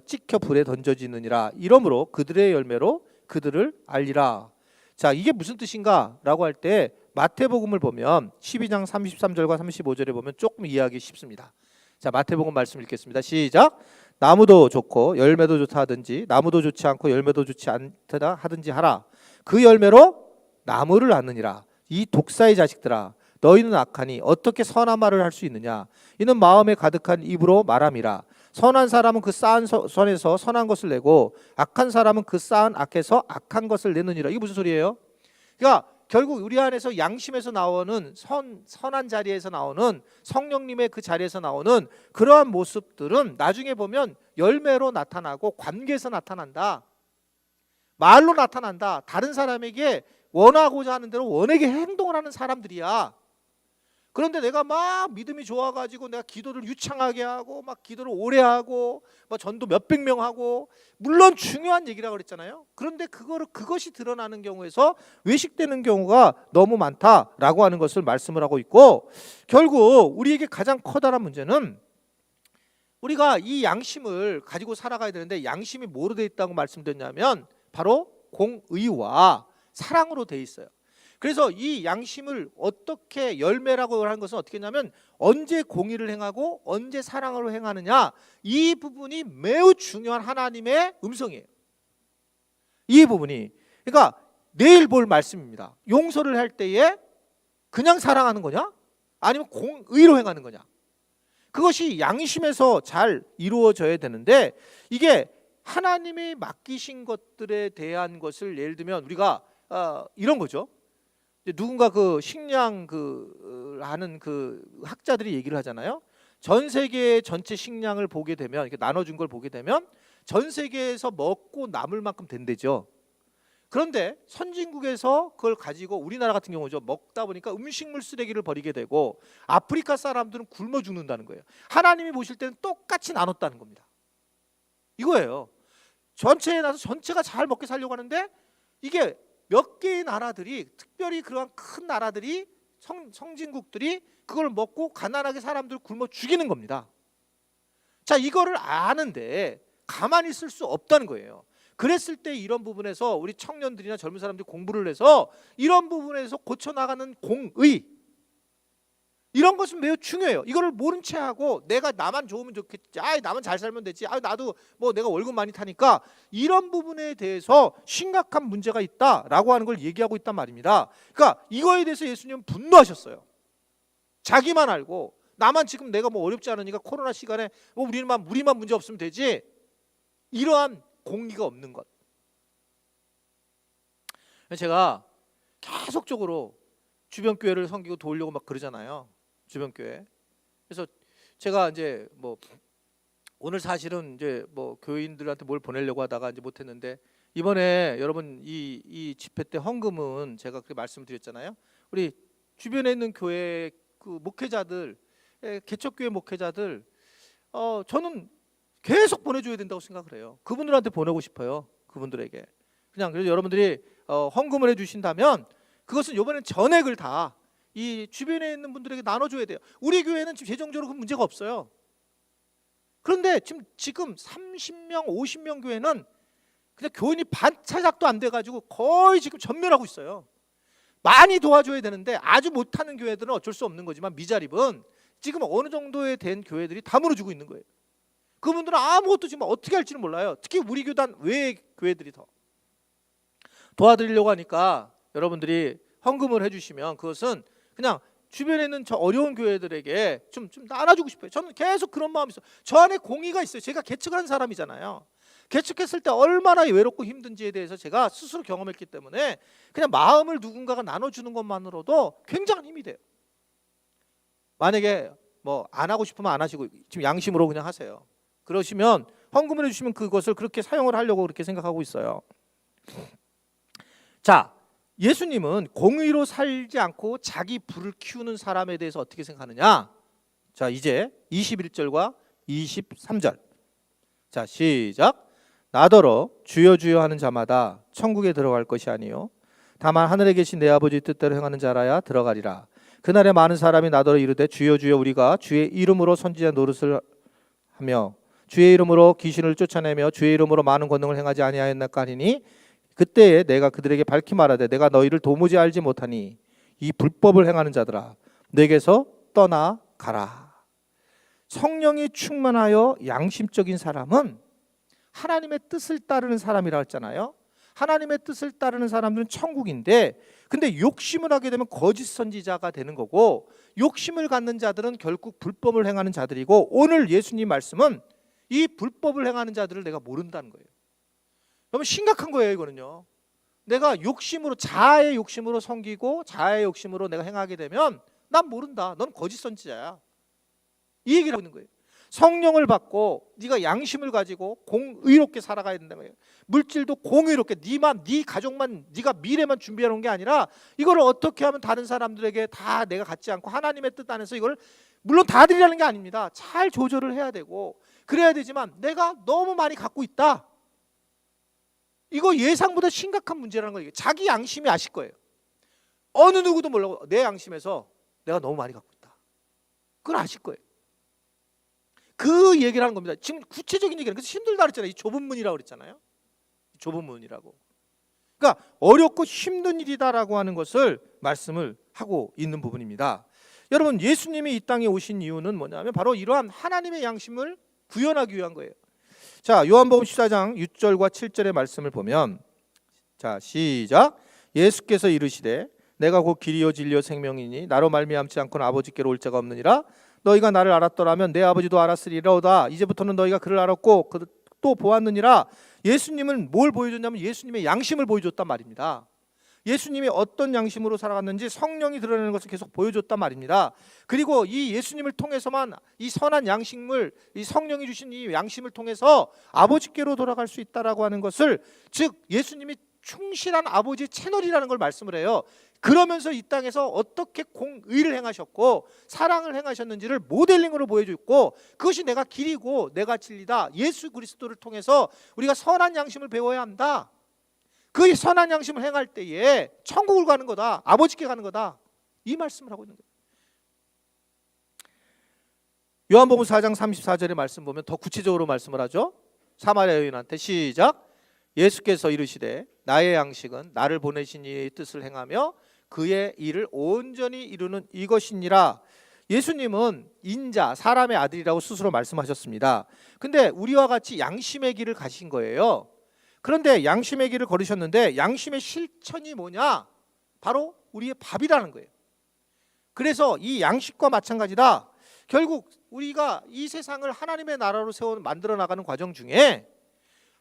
찍혀 불에 던져지느니라. 이러므로 그들의 열매로 그들을 알리라. 자, 이게 무슨 뜻인가 라고 할 때 마태복음을 보면 12장 33절과 35절에 보면 조금 이해하기 쉽습니다. 자, 마태복음 말씀 읽겠습니다. 시작. 나무도 좋고 열매도 좋다 하든지 나무도 좋지 않고 열매도 좋지 않다 하든지 하라. 그 열매로 나무를 아느니라. 이 독사의 자식들아, 너희는 악하니 어떻게 선한 말을 할 수 있느냐? 이는 마음에 가득한 입으로 말함이라. 선한 사람은 그 쌓은 선에서 선한 것을 내고 악한 사람은 그 쌓은 악에서 악한 것을 내느니라. 이게 무슨 소리예요? 그러니까 결국 우리 안에서 양심에서 나오는 선한 자리에서 나오는 성령님의 그 자리에서 나오는 그러한 모습들은 나중에 보면 열매로 나타나고 관계에서 나타난다. 말로 나타난다. 다른 사람에게 원하고자 하는 대로 원하게 행동을 하는 사람들이야. 그런데 내가 막 믿음이 좋아가지고 내가 기도를 유창하게 하고 막 기도를 오래 하고 막 전도 몇백 명 하고, 물론 중요한 얘기라고 그랬잖아요. 그런데 그것이 드러나는 경우에서 외식되는 경우가 너무 많다라고 하는 것을 말씀을 하고 있고, 결국 우리에게 가장 커다란 문제는 우리가 이 양심을 가지고 살아가야 되는데, 양심이 뭐로 되어 있다고 말씀드렸냐면 바로 공의와 사랑으로 되어 있어요. 그래서 이 양심을 어떻게 열매라고 하는 것은 어떻게 했냐면 언제 공의를 행하고 언제 사랑으로 행하느냐, 이 부분이 매우 중요한 하나님의 음성이에요. 이 부분이, 그러니까 내일 볼 말씀입니다. 용서를 할 때에 그냥 사랑하는 거냐 아니면 공의로 행하는 거냐, 그것이 양심에서 잘 이루어져야 되는데, 이게 하나님이 맡기신 것들에 대한 것을 예를 들면 우리가 이런 거죠. 누군가 그 식량 하는 그 학자들이 얘기를 하잖아요. 전 세계 전체 식량을 보게 되면, 이렇게 나눠준 걸 보게 되면 전 세계에서 먹고 남을 만큼 된대죠. 그런데 선진국에서 그걸 가지고 우리나라 같은 경우죠. 먹다 보니까 음식물 쓰레기를 버리게 되고 아프리카 사람들은 굶어 죽는다는 거예요. 하나님이 보실 때는 똑같이 나눴다는 겁니다. 이거예요. 전체에 나서 전체가 잘 먹게 살려고 하는데 이게 몇 개의 나라들이, 특별히 그러한 큰 나라들이, 성진국들이 그걸 먹고 가난하게 사람들을 굶어 죽이는 겁니다. 자, 이거를 아는데 가만히 있을 수 없다는 거예요. 그랬을 때 이런 부분에서 우리 청년들이나 젊은 사람들이 공부를 해서 이런 부분에서 고쳐나가는 공의, 이런 것은 매우 중요해요. 이거를 모른 채 하고 내가 나만 좋으면 좋겠지, 나만 잘 살면 되지, 나도 뭐 내가 월급 많이 타니까, 이런 부분에 대해서 심각한 문제가 있다라고 하는 걸 얘기하고 있단 말입니다. 그러니까 이거에 대해서 예수님은 분노하셨어요. 자기만 알고 나만 지금 내가 뭐 어렵지 않으니까 코로나 시간에 뭐 우리만 문제 없으면 되지, 이러한 공의가 없는 것. 제가 계속적으로 주변 교회를 섬기고 도우려고 막 그러잖아요. 주변 교회. 그래서 제가 이제 뭐 오늘 사실은 이제 뭐 교인들한테 뭘 보내려고 하다가 이제 못했는데, 이번에 여러분 이 집회 때 헌금은 제가 그렇게 말씀드렸잖아요. 우리 주변에 있는 교회 그 목회자들, 개척교회 목회자들, 저는 계속 보내줘야 된다고 생각을 해요. 그분들한테 보내고 싶어요. 그분들에게 그냥. 그래서 여러분들이 헌금을 해주신다면 그것은 이번엔 전액을 다 이 주변에 있는 분들에게 나눠줘야 돼요. 우리 교회는 지금 재정적으로 그 문제가 없어요. 그런데 지금 30명, 50명 교회는 그냥 교인이 반차작도 안 돼가지고 거의 지금 전멸하고 있어요. 많이 도와줘야 되는데 아주 못하는 교회들은 어쩔 수 없는 거지만, 미자립은 지금 어느 정도에 된 교회들이 다 무너지고 있는 거예요. 그분들은 아무것도 지금 어떻게 할지는 몰라요. 특히 우리 교단 외의 교회들이 더 도와드리려고 하니까 여러분들이 헌금을 해주시면 그것은 그냥 주변에 있는 저 어려운 교회들에게 좀 나눠주고 싶어요. 저는 계속 그런 마음이 있어요. 저 안에 공의가 있어요. 제가 개척한 사람이잖아요. 개척했을 때 얼마나 외롭고 힘든지에 대해서 제가 스스로 경험했기 때문에 그냥 마음을 누군가가 나눠주는 것만으로도 굉장한 힘이 돼요. 만약에 뭐 안 하고 싶으면 안 하시고 지금 양심으로 그냥 하세요. 그러시면 헌금을 해주시면 그것을 그렇게 사용을 하려고 그렇게 생각하고 있어요. 자, 예수님은 공의로 살지 않고 자기 부를 키우는 사람에 대해서 어떻게 생각하느냐? 자, 이제 21절과 23절. 자, 시작. 나더러 주여 주여 하는 자마다 천국에 들어갈 것이 아니요 다만 하늘에 계신 내 아버지 뜻대로 행하는 자라야 들어가리라. 그날에 많은 사람이 나더러 이르되 주여 주여 우리가 주의 이름으로 선지자 노릇을 하며 주의 이름으로 귀신을 쫓아내며 주의 이름으로 많은 권능을 행하지 아니하였나까 하니, 그때에 내가 그들에게 밝히 말하되 내가 너희를 도무지 알지 못하니 이 불법을 행하는 자들아 내게서 떠나가라. 성령이 충만하여 양심적인 사람은 하나님의 뜻을 따르는 사람이라 했잖아요. 하나님의 뜻을 따르는 사람들은 천국인데, 근데 욕심을 하게 되면 거짓 선지자가 되는 거고, 욕심을 갖는 자들은 결국 불법을 행하는 자들이고, 오늘 예수님 말씀은 이 불법을 행하는 자들을 내가 모른다는 거예요. 너무 심각한 거예요. 이거는요, 내가 욕심으로, 자아의 욕심으로 섬기고 자아의 욕심으로 내가 행하게 되면 난 모른다, 넌 거짓 선지자야, 이 얘기를 하고 있는 거예요. 성령을 받고 네가 양심을 가지고 공의롭게 살아가야 된다는 거예요. 물질도 공의롭게, 네 가족만, 네가 미래만 준비해 놓은 게 아니라 이거를 어떻게 하면 다른 사람들에게 다 내가 갖지 않고 하나님의 뜻 안에서 이걸, 물론 다 드리라는 게 아닙니다. 잘 조절을 해야 되고 그래야 되지만 내가 너무 많이 갖고 있다, 이거 예상보다 심각한 문제라는 거예요. 자기 양심이 아실 거예요. 어느 누구도 몰라고 내 양심에서 내가 너무 많이 갖고 있다, 그걸 아실 거예요. 그 얘기를 하는 겁니다. 지금 구체적인 얘기는, 그래서 힘들다 그랬잖아요. 이 좁은 문이라고 그랬잖아요. 좁은 문이라고. 그러니까 어렵고 힘든 일이다라고 하는 것을 말씀을 하고 있는 부분입니다. 여러분, 예수님이 이 땅에 오신 이유는 뭐냐면 바로 이러한 하나님의 양심을 구현하기 위한 거예요. 자, 요한복음 14장 6절과 7절의 말씀을 보면, 자, 시작. 예수께서 이르시되 내가 곧 길이요 진리요 생명이니 나로 말미암지 않고는 아버지께로 올 자가 없느니라. 너희가 나를 알았더라면 내 아버지도 알았으리로다. 이제부터는 너희가 그를 알았고 또 보았느니라. 예수님은 뭘 보여줬냐면 예수님의 양심을 보여줬단 말입니다. 예수님이 어떤 양심으로 살아갔는지 성령이 드러내는 것을 계속 보여줬단 말입니다. 그리고 이 예수님을 통해서만 이 선한 양심을, 이 성령이 주신 이 양심을 통해서 아버지께로 돌아갈 수 있다라고 하는 것을, 즉 예수님이 충실한 아버지 채널이라는 걸 말씀을 해요. 그러면서 이 땅에서 어떻게 공의를 행하셨고 사랑을 행하셨는지를 모델링으로 보여줬고, 그것이 내가 길이고 내가 진리다. 예수 그리스도를 통해서 우리가 선한 양심을 배워야 한다. 그 선한 양심을 행할 때에 천국을 가는 거다. 아버지께 가는 거다. 이 말씀을 하고 있는 거예요. 요한복음 4장 34절의 말씀 보면 더 구체적으로 말씀을 하죠. 사마리아 여인한테 시작. 예수께서 이르시되 나의 양식은 나를 보내신 이의 뜻을 행하며 그의 일을 온전히 이루는 이것이니라. 예수님은 인자, 사람의 아들이라고 스스로 말씀하셨습니다. 근데 우리와 같이 양심의 길을 가신 거예요. 그런데 양심의 길을 걸으셨는데 양심의 실천이 뭐냐? 바로 우리의 밥이라는 거예요. 그래서 이 양식과 마찬가지다. 결국 우리가 이 세상을 하나님의 나라로 만들어 나가는 과정 중에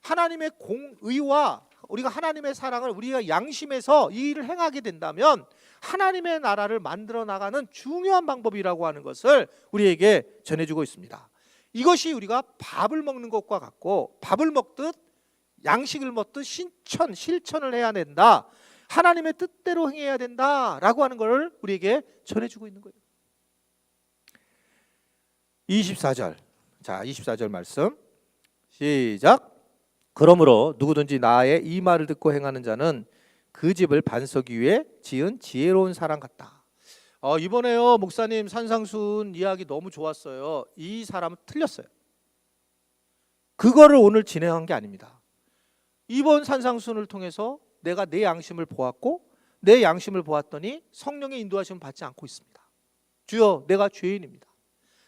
하나님의 공의와 우리가 하나님의 사랑을 우리가 양심에서 이 일을 행하게 된다면 하나님의 나라를 만들어 나가는 중요한 방법이라고 하는 것을 우리에게 전해주고 있습니다. 이것이 우리가 밥을 먹는 것과 같고, 밥을 먹듯 양식을 먹듯 실천을 해야 된다. 하나님의 뜻대로 행해야 된다라고 하는 것을 우리에게 전해주고 있는 거예요. 24절. 자, 24절 말씀 시작. 그러므로 누구든지 나의 이 말을 듣고 행하는 자는 그 집을 반석 위에 지은 지혜로운 사람 같다. 이번에요 목사님 산상순 이야기 너무 좋았어요. 이 사람은 틀렸어요. 그거를 오늘 진행한 게 아닙니다. 이번 산상순을 통해서 내가 내 양심을 보았고 내 양심을 보았더니 성령의 인도하심을 받지 않고 있습니다. 주여, 내가 죄인입니다.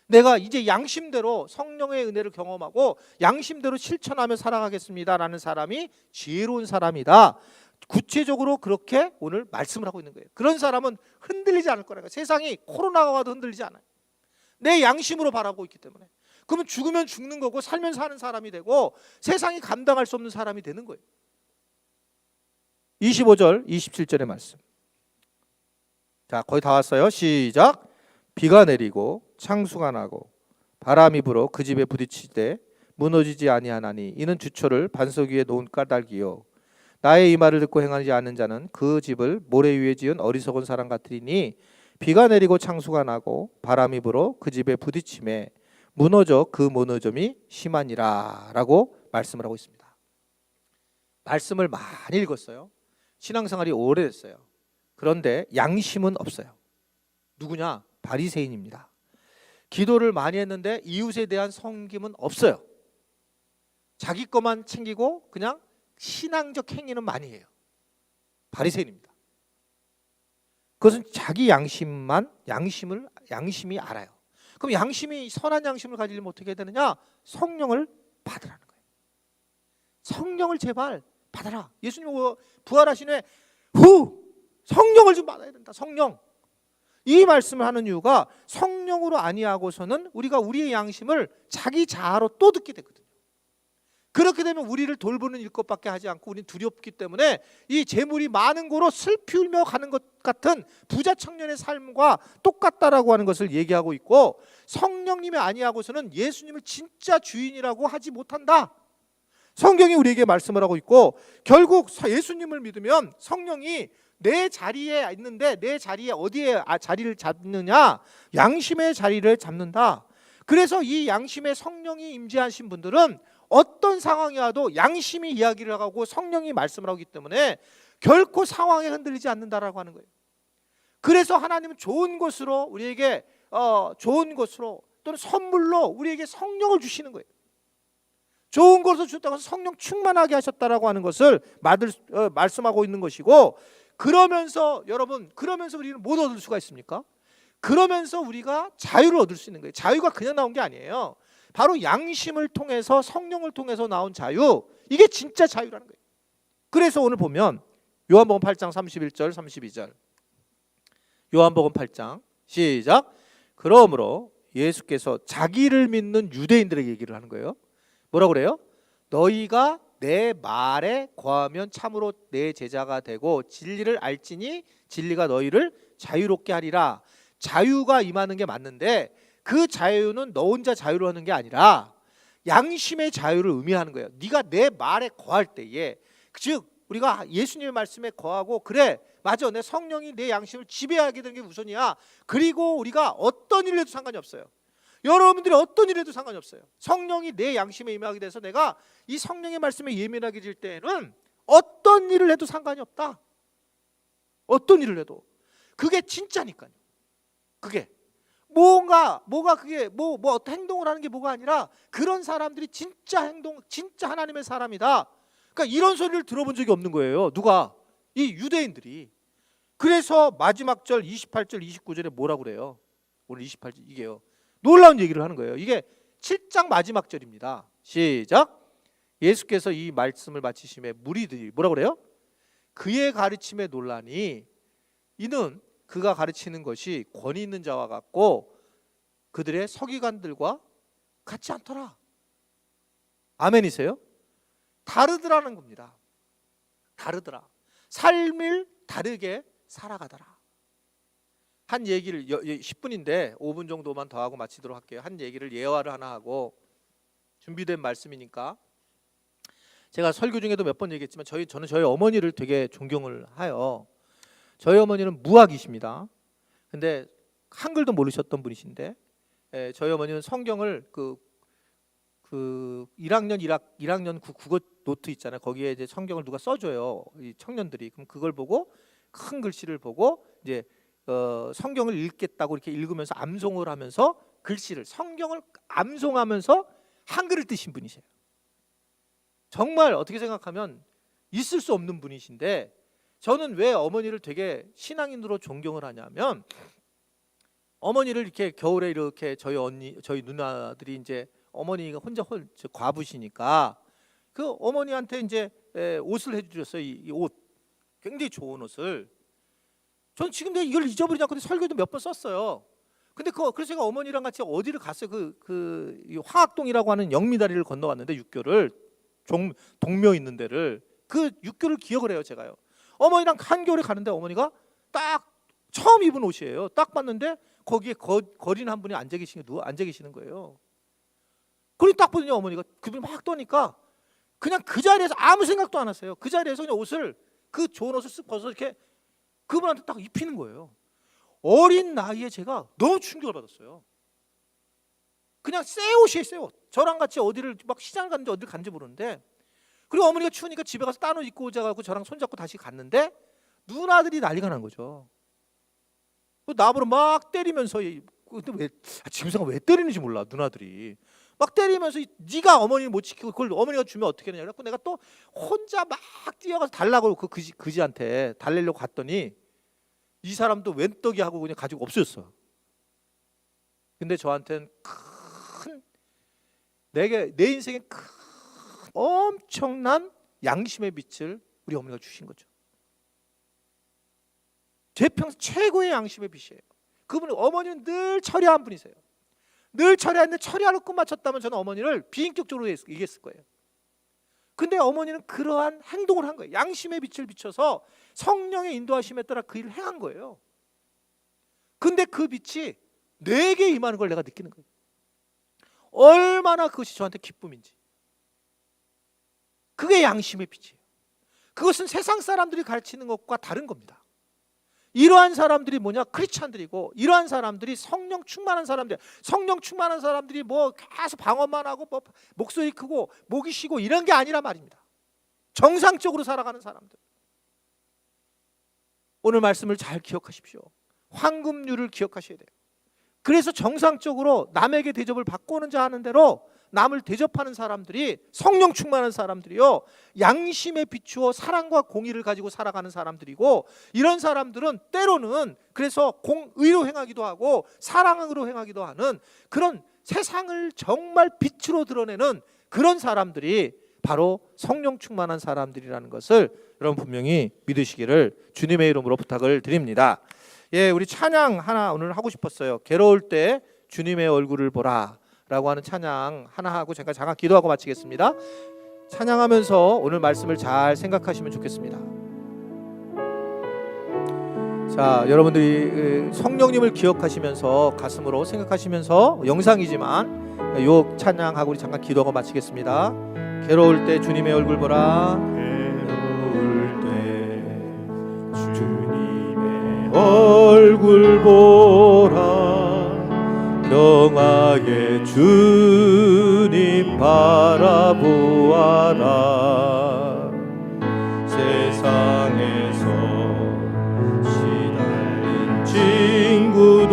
내가 이제 양심대로 성령의 은혜를 경험하고 양심대로 실천하며 살아가겠습니다라는 사람이 지혜로운 사람이다. 구체적으로 그렇게 오늘 말씀을 하고 있는 거예요. 그런 사람은 흔들리지 않을 거라고요. 세상이 코로나가 와도 흔들리지 않아요. 내 양심으로 바라보고 있기 때문에. 그러면 죽으면 죽는 거고 살면 사는 사람이 되고 세상이 감당할 수 없는 사람이 되는 거예요. 25절 27절의 말씀. 자, 거의 다 왔어요. 시작. 비가 내리고 창수가 나고 바람이 불어 그 집에 부딪히되 무너지지 아니하나니 이는 주초를 반석 위에 놓은 까닭이요 나의 이 말을 듣고 행하지 않는 자는 그 집을 모래 위에 지은 어리석은 사람 같으리니 비가 내리고 창수가 나고 바람이 불어 그 집에 부딪힘에 무너져 그 무너짐이 심하니라 라고 말씀을 하고 있습니다. 말씀을 많이 읽었어요. 신앙생활이 오래됐어요. 그런데 양심은 없어요. 누구냐? 바리새인입니다. 기도를 많이 했는데 이웃에 대한 섬김은 없어요. 자기 것만 챙기고 그냥 신앙적 행위는 많이 해요. 바리새인입니다. 그것은 자기 양심이 알아요. 그럼 양심이 선한 양심을 가지려면 어떻게 해야 되느냐? 성령을 받으라는 거예요. 성령을 제발 받아라. 예수님 부활하신 후 성령을 좀 받아야 된다. 성령. 이 말씀을 하는 이유가 성령으로 아니하고서는 우리가 우리의 양심을 자기 자아로 또 듣게 되거든요. 그렇게 되면 우리를 돌보는 일 것밖에 하지 않고 우리는 두렵기 때문에 이 재물이 많은 고로 슬피 울며 가는 것 같은 부자 청년의 삶과 똑같다라고 하는 것을 얘기하고 있고, 성령님이 아니하고서는 예수님을 진짜 주인이라고 하지 못한다. 성경이 우리에게 말씀을 하고 있고, 결국 예수님을 믿으면 성령이 내 자리에 있는데 내 자리에 어디에 자리를 잡느냐? 양심의 자리를 잡는다. 그래서 이 양심의 성령이 임재하신 분들은 어떤 상황이 와도 양심이 이야기를 하고 성령이 말씀을 하기 때문에 결코 상황에 흔들리지 않는다라고 하는 거예요. 그래서 하나님은 좋은 것으로 우리에게 좋은 것으로 또는 선물로 우리에게 성령을 주시는 거예요. 좋은 것을 주셨다고 해서 성령 충만하게 하셨다라고 하는 것을 말씀하고 있는 것이고, 그러면서 여러분, 그러면서 우리는 뭘 얻을 수가 있습니까? 그러면서 우리가 자유를 얻을 수 있는 거예요. 자유가 그냥 나온 게 아니에요. 바로 양심을 통해서 성령을 통해서 나온 자유, 이게 진짜 자유라는 거예요. 그래서 오늘 보면 요한복음 8장 31절 32절, 요한복음 8장 시작. 그러므로 예수께서 자기를 믿는 유대인들에게 얘기를 하는 거예요. 뭐라고 그래요? 너희가 내 말에 거하면 참으로 내 제자가 되고 진리를 알지니 진리가 너희를 자유롭게 하리라. 자유가 임하는 게 맞는데 그 자유는 너 혼자 자유로 하는 게 아니라 양심의 자유를 의미하는 거예요. 네가 내 말에 거할 때에, 즉 우리가 예수님의 말씀에 거하고 그래 맞아 내 성령이 내 양심을 지배하게 되는 게 우선이야. 그리고 우리가 어떤 일을 해도 상관이 없어요. 여러분들이 어떤 일을 해도 상관이 없어요. 성령이 내 양심에 임하게 돼서 내가 이 성령의 말씀에 예민하게 될 때에는 어떤 일을 해도 상관이 없다. 어떤 일을 해도 그게 진짜니까요. 그게 뭐가 그게 뭐 어떤 행동을 하는 게 뭐가 아니라 그런 사람들이 진짜 하나님의 사람이다. 그러니까 이런 소리를 들어본 적이 없는 거예요. 누가? 이 유대인들이. 그래서 마지막 절 28절 29절에 뭐라고 그래요? 오늘 28절 이게요. 놀라운 얘기를 하는 거예요. 이게 7장 마지막 절입니다. 시작. 예수께서 이 말씀을 마치심에 무리들이 뭐라고 그래요? 그의 가르침에 놀라니 이는 그가 가르치는 것이 권위 있는 자와 같고 그들의 서기관들과 같지 않더라. 아멘이세요? 다르더라는 겁니다. 다르더라. 삶을 다르게 살아가더라. 한 얘기를 10분인데 5분 정도만 더 하고 마치도록 할게요. 한 얘기를 예화를 하나 하고 준비된 말씀이니까 제가 설교 중에도 몇 번 얘기했지만 저는 저희 어머니를 되게 존경을 해요. 저희 어머니는 무학이십니다. 근데 한글도 모르셨던 분이신데 저희 어머니는 성경을 그 1학년 국어 노트 있잖아요. 거기에 이제 성경을 누가 써줘요. 이 청년들이. 그럼 그걸 보고 큰 글씨를 보고 이제 성경을 읽겠다고 이렇게 읽으면서 암송을 하면서 글씨를 성경을 암송하면서 한글을 뜨신 분이세요. 정말 어떻게 생각하면 있을 수 없는 분이신데 저는 왜 어머니를 되게 신앙인으로 존경을 하냐면 어머니를 이렇게 겨울에 이렇게 저희 누나들이 이제 어머니가 혼자 과부시니까 그 어머니한테 이제 옷을 해주셨어요. 이 옷 굉장히 좋은 옷을. 저는 지금 내가 이걸 잊어버리지 않고 설교도 몇 번 썼어요. 근데 그래서 제가 어머니랑 같이 어디를 갔어요. 이 화학동이라고 하는 영미다리를 건너왔는데 육교를 동묘 있는 데를 그 육교를 기억을 해요. 제가요. 어머니랑 한겨울에 가는데 어머니가 딱 처음 입은 옷이에요. 딱 봤는데 거기에 거린 한 분이 앉아 계시는 거예요. 그리고 딱 보더니 어머니가 그분이 막 떠니까 그냥 그 자리에서 아무 생각도 안 하세요. 그 자리에서 그냥 그 좋은 옷을 쓱 벗어서 이렇게 그분한테 딱 입히는 거예요. 어린 나이에 제가 너무 충격을 받았어요. 그냥 새 옷이에요, 새 옷. 저랑 같이 어디를 막 시장을 갔는지 어디를 간지 모르는데 그리고 어머니가 추우니까 집에 가서 딴 옷 입고 오자고 저랑 손잡고 다시 갔는데 누나들이 난리가 난 거죠. 나보러 막 때리면서 근데 왜 지금 생각 왜 때리는지 몰라 누나들이 막 때리면서 네가 어머니 못 지키고 그걸 어머니가 주면 어떻게 되냐 그래서 내가 또 혼자 막 뛰어가서 달라고 그 그지한테 달래려고 갔더니 이 사람도 웬떡이 하고 그냥 가지고 없어졌어. 근데 저한테는 내 인생에 큰 엄청난 양심의 빛을 우리 어머니가 주신 거죠. 제 평생 최고의 양심의 빛이에요. 그분은 어머니는 늘 처리한 분이세요. 늘 처리하는데 처리하러 끝 맞췄다면 저는 어머니를 비인격적으로 얘기했을 거예요. 근데 어머니는 그러한 행동을 한 거예요. 양심의 빛을 비춰서 성령의 인도하심에 따라 그 일을 행한 거예요. 근데 그 빛이 내게 임하는 걸 내가 느끼는 거예요. 얼마나 그것이 저한테 기쁨인지. 그게 양심의 빛이에요. 그것은 세상 사람들이 가르치는 것과 다른 겁니다. 이러한 사람들이 뭐냐? 크리스찬들이고 이러한 사람들이 성령 충만한 사람들이 뭐 계속 방언만 하고 뭐 목소리 크고 목이 쉬고 이런 게 아니라 말입니다. 정상적으로 살아가는 사람들. 오늘 말씀을 잘 기억하십시오. 황금률을 기억하셔야 돼요. 그래서 정상적으로 남에게 대접을 받고 오는 자 하는 대로 남을 대접하는 사람들이 성령 충만한 사람들이요 양심에 비추어 사랑과 공의를 가지고 살아가는 사람들이고 이런 사람들은 때로는 그래서 의로 행하기도 하고 사랑으로 행하기도 하는 그런 세상을 정말 빛으로 드러내는 그런 사람들이 바로 성령 충만한 사람들이라는 것을 여러분 분명히 믿으시기를 주님의 이름으로 부탁을 드립니다. 예, 우리 찬양 하나 오늘 하고 싶었어요. 괴로울 때 주님의 얼굴을 보라 라고 하는 찬양 하나 하고 제가 잠깐 기도하고 마치겠습니다. 찬양하면서 오늘 말씀을 잘 생각하시면 좋겠습니다. 자, 여러분들이 성령님을 기억하시면서 가슴으로 생각하시면서 영상이지만 요 찬양하고 우리 잠깐 기도하고 마치겠습니다. 괴로울 때 주님의 얼굴 보라. 괴로울 얼굴 보라 평화의 주님 바라보아라 세상에서 시달린 친구들아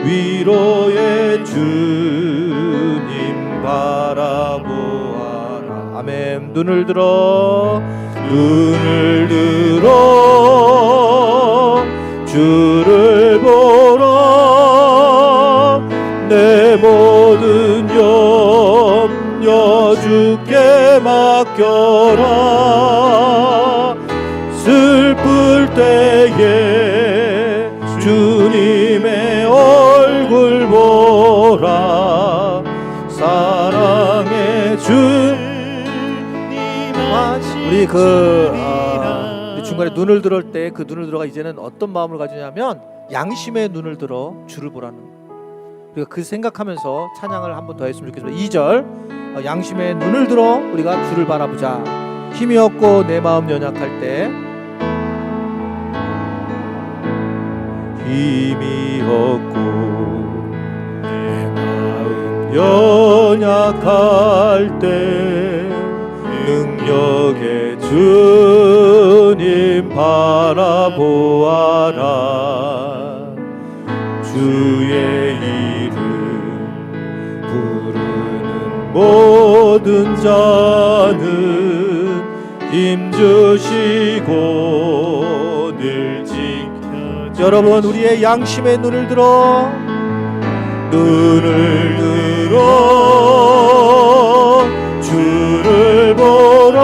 위로의 주님 바라보아라 아멘. 눈을 들어 주를 보라 내 모든 염려 주께 맡겨라 슬플 때에 주님의 얼굴 보라 사랑의 주님 우리 우리 중간에 눈을 들을 때 그 눈을 들어가 이제는 어떤 마음을 가지냐면 양심의 눈을 들어 주를 보라는 우리가 그 생각하면서 찬양을 한 번 더 했으면 좋겠습니다. 2절 양심의 눈을 들어 우리가 주를 바라보자 힘이 없고 내 마음 연약할 때 힘이 없고 내 마음 연약할 때 능력의 주님 바라보아라 주의 이름 부르는 모든 자는 힘주시고 늘 지켜 여러분 우리의 양심의 눈을 들어 주를 보라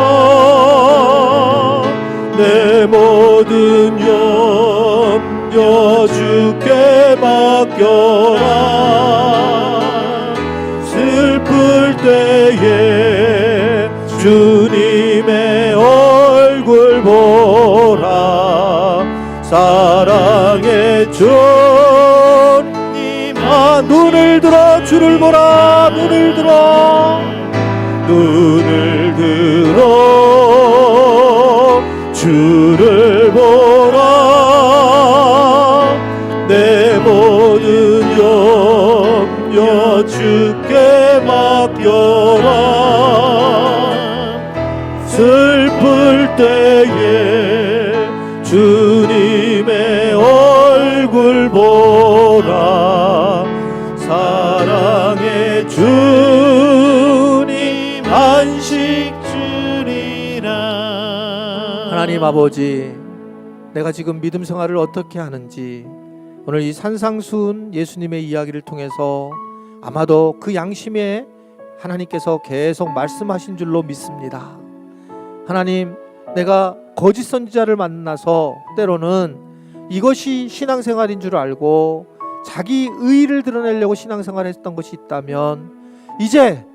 내 모든 염려 주께 맡겨라 슬플 때에 주님의 얼굴 보라 사랑의 주님 눈을 들어 주를 보라 눈을 들어 주를 보라 내 모든 염려 주께 맡겨라 슬플 때에 주님의 얼굴 보라 사랑의 주님 안식 주리라 하나님 아버지 내가 지금 믿음 생활을 어떻게 하는지 오늘 이 산상수훈 예수님의 이야기를 통해서 아마도 그 양심에 하나님께서 계속 말씀하신 줄로 믿습니다. 하나님 내가 거짓 선지자를 만나서 때로는 이것이 신앙생활인 줄 알고 자기 의의를 드러내려고 신앙생활을 했던 것이 있다면 이제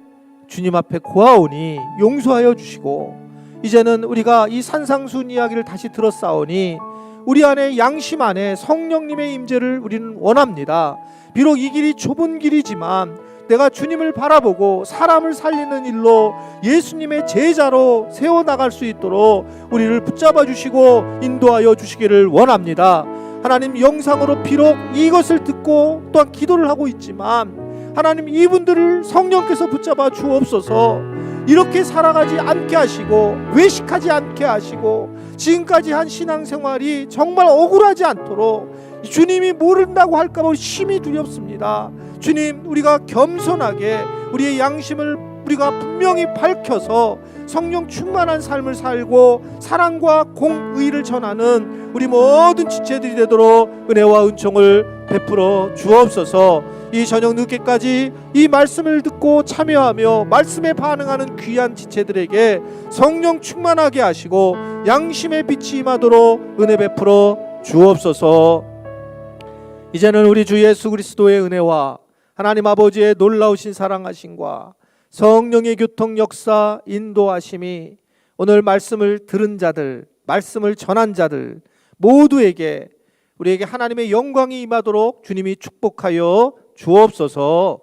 주님 앞에 고하오니 용서하여 주시고 이제는 우리가 이 산상수훈 이야기를 다시 들었사오니 우리 안에 양심 안에 성령님의 임재를 우리는 원합니다. 비록 이 길이 좁은 길이지만 내가 주님을 바라보고 사람을 살리는 일로 예수님의 제자로 세워나갈 수 있도록 우리를 붙잡아 주시고 인도하여 주시기를 원합니다. 하나님 영상으로 비록 이것을 듣고 또한 기도를 하고 있지만 하나님 이분들을 성령께서 붙잡아 주옵소서. 이렇게 살아가지 않게 하시고 외식하지 않게 하시고 지금까지 한 신앙생활이 정말 억울하지 않도록 주님이 모른다고 할까 봐 심히 두렵습니다. 주님 우리가 겸손하게 우리의 양심을 우리가 분명히 밝혀서 성령 충만한 삶을 살고 사랑과 공의를 전하는 우리 모든 지체들이 되도록 은혜와 은총을 베풀어 주옵소서. 이 저녁 늦게까지 이 말씀을 듣고 참여하며 말씀에 반응하는 귀한 지체들에게 성령 충만하게 하시고 양심의 빛이 임하도록 은혜 베풀어 주옵소서. 이제는 우리 주 예수 그리스도의 은혜와 하나님 아버지의 놀라우신 사랑하심과 성령의 교통 역사 인도하심이 오늘 말씀을 들은 자들 말씀을 전한 자들 모두에게 우리에게 하나님의 영광이 임하도록 주님이 축복하여 주옵소서.